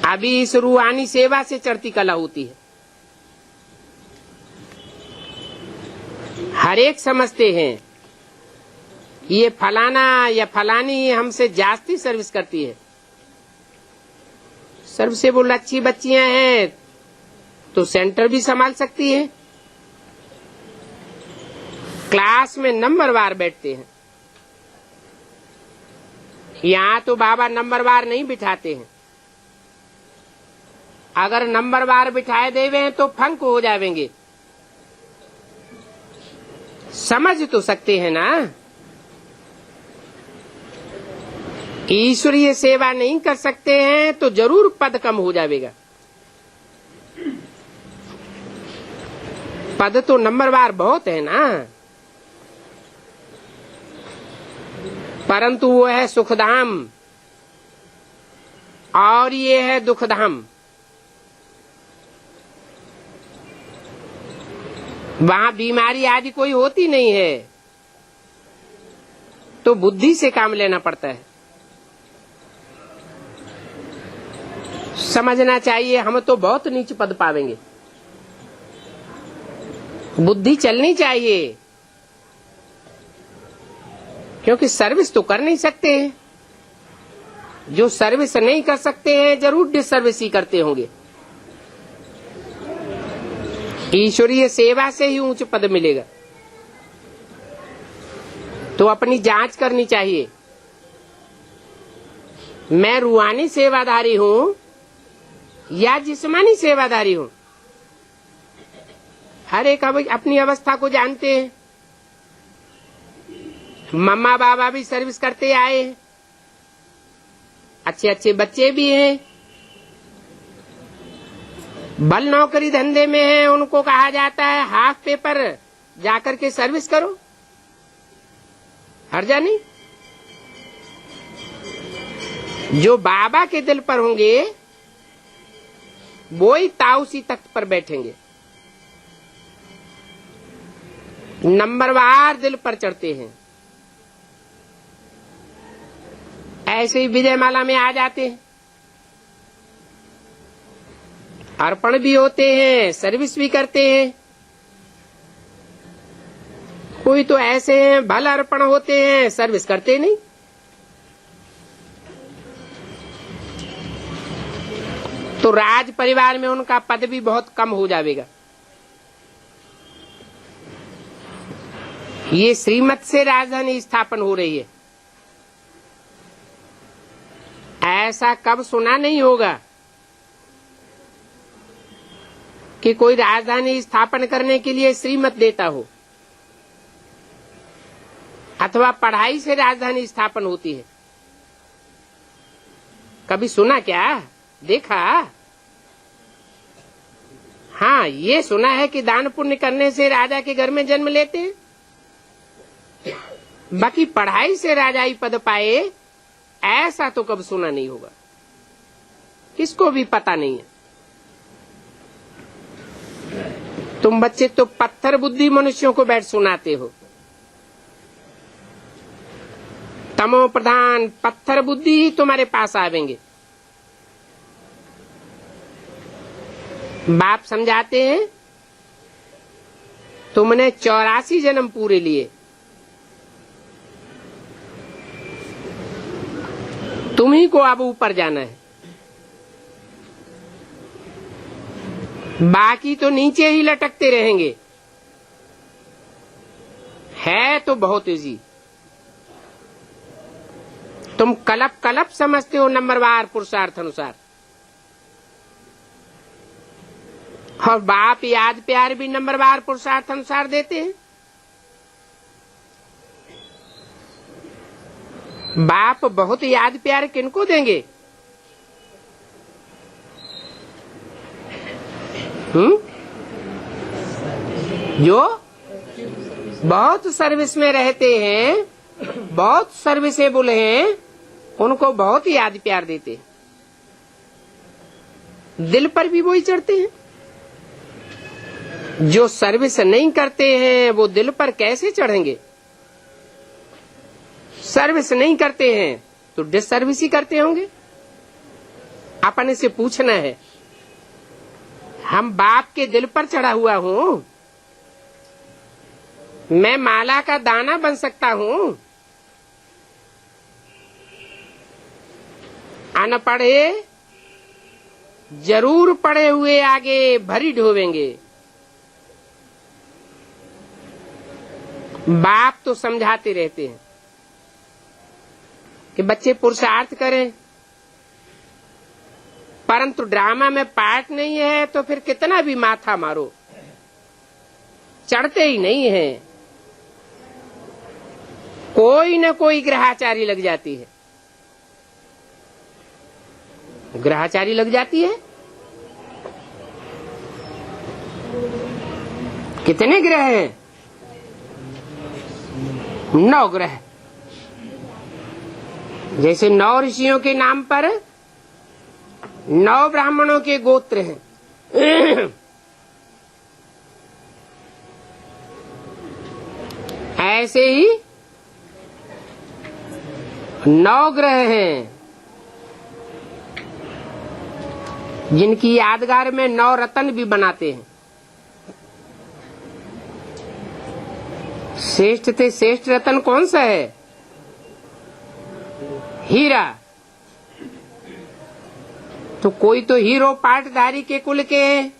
S1: अभी इस रूहानी सेवा से चढ़ती कला होती है। हर एक समझते हैं ये फलाना या फलानी हमसे जास्ती सर्विस करती है। सर्व से वो अच्छी बच्चियां हैं तो सेंटर भी संभाल सकती है, क्लास में नंबरवार बैठते हैं। यहाँ तो बाबा नंबरवार नहीं बिठाते हैं। अगर नंबरवार बिठाए देवे हैं तो फंक हो जाएंगे। समझ तो सकते हैं ना। ईश्वरीय सेवा नहीं कर सकते हैं तो जरूर पद कम हो जाएगा। पद तो नंबरवार बहुत है ना, परंतु वो है सुखधाम और ये है दुखधाम। वहां बीमारी आदि कोई होती नहीं है, तो बुद्धि से काम लेना पड़ता है। समझना चाहिए हम तो बहुत नीच पद पावेंगे। बुद्धि चलनी चाहिए, क्योंकि सर्विस तो कर नहीं सकते हैं। जो सर्विस नहीं कर सकते हैं जरूर डिसर्विस ही करते होंगे। ईश्वरीय सेवा से ही ऊंच पद मिलेगा। तो अपनी जांच करनी चाहिए, मैं रूहानी सेवादारी हूं या जिस्मानी सेवादारी हूं। हर एक अपनी अवस्था को जानते हैं। मम्मा बाबा भी सर्विस करते आए हैं, अच्छे अच्छे बच्चे भी हैं, बल नौकरी धंधे में है, उनको कहा जाता है हाफ पेपर जाकर के सर्विस करो, हर्जा नहीं। जो बाबा के दिल पर होंगे वो ही ताउसी तख्त पर बैठेंगे, नंबरवार दिल पर चढ़ते हैं। ऐसे ही विजयमाला में आ जाते हैं, अर्पण भी होते हैं, सर्विस भी करते हैं। कोई तो ऐसे हैं भल अर्पण होते हैं, सर्विस करते नहीं। तो राज परिवार में उनका पद भी बहुत कम हो जाएगा। ये श्रीमत से राजधानी स्थापन हो रही है, ऐसा कब सुना नहीं होगा कि कोई राजधानी स्थापन करने के लिए श्रीमत देता हो, अथवा पढ़ाई से राजधानी स्थापन होती है। कभी सुना क्या, देखा? हाँ, ये सुना है कि दान पुण्य करने से राजा के घर में जन्म लेते हैं, बाकी पढ़ाई से राजाई पद पाए ऐसा तो कब सुना नहीं होगा, किसको भी पता नहीं है। तुम बच्चे तो पत्थर बुद्धि मनुष्यों को बैठ सुनाते हो। तमो प्रधान पत्थर बुद्धि ही तुम्हारे पास आवेंगे। बाप समझाते हैं तुमने 84 जन्म पूरे लिए, तुम्ही को अब ऊपर जाना है, बाकी तो नीचे ही लटकते रहेंगे। है तो बहुत इजी, तुम कलप कलप समझते हो नंबरवार पुरुषार्थ अनुसार, और बाप याद प्यार भी नंबरवार पुरुषार्थ अनुसार देते हैं। बाप बहुत याद प्यार किनको देंगे? जो बहुत सर्विस में रहते हैं, बहुत सर्विसेबल हैं, उनको बहुत याद प्यार देते हैं, दिल पर भी वही चढ़ते हैं। जो सर्विस नहीं करते हैं वो दिल पर कैसे चढ़ेंगे? सर्विस नहीं करते हैं तो डिसर्विस ही करते होंगे। अपने से पूछना है, हम बाप के दिल पर चढ़ा हुआ हूँ, मैं माला का दाना बन सकता हूँ? अनपढ़े जरूर पढ़े हुए आगे भरी ढोवेंगे। बाप तो समझाते रहते हैं कि बच्चे पुरुषार्थ करें, परंतु ड्रामा में पार्ट नहीं है तो फिर कितना भी माथा मारो चढ़ते ही नहीं है। कोई न कोई ग्रहाचारी लग जाती है। ग्रहाचारी लग जाती है। कितने ग्रह हैं? 9 ग्रह। जैसे 9 ऋषियों के नाम पर 9 ब्राह्मणों के गोत्र हैं, ऐसे ही 9 ग्रह हैं जिनकी यादगार में 9 रत्न भी बनाते हैं। श्रेष्ठ से श्रेष्ठ रत्न कौन सा है? हीरा। तो कोई तो हीरो पाटधारी के कुल के हैं,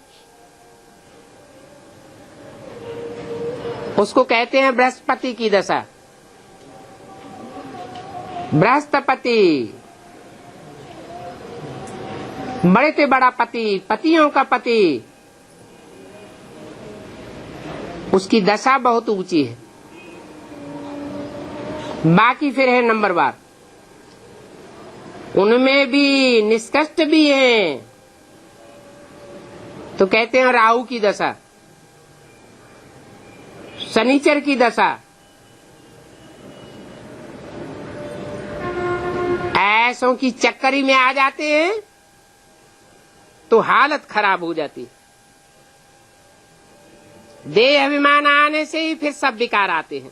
S1: उसको कहते हैं बृहस्पति की दशा। बृहस्पति बड़े से बड़ा पति, पतियों का पति, उसकी दशा बहुत ऊंची है। बाकी फिर है नंबरवार, उनमें भी निष्कष्ट भी हैं। तो कहते हैं राहु की दशा, शनिचर की दशा। ऐसों की चक्करी में आ जाते हैं तो हालत खराब हो जाती। देह अभिमान आने से ही फिर सब विकार आते हैं।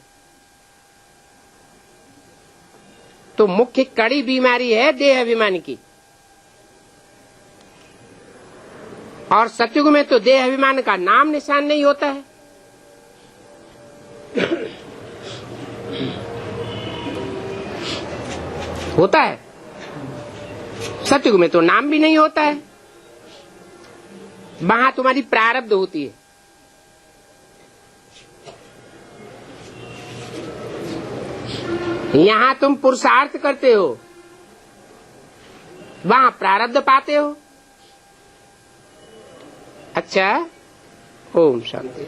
S1: तो मुख्य कड़ी बीमारी है देह अभिमान की। और सतयुग में तो देह अभिमान का नाम निशान नहीं होता है। होता है? सतयुग में तो नाम भी नहीं होता है। वहां तुम्हारी प्रारब्ध होती है। यहाँ तुम पुरुषार्थ करते हो, वहां प्रारब्ध पाते हो। अच्छा, ओम शांति।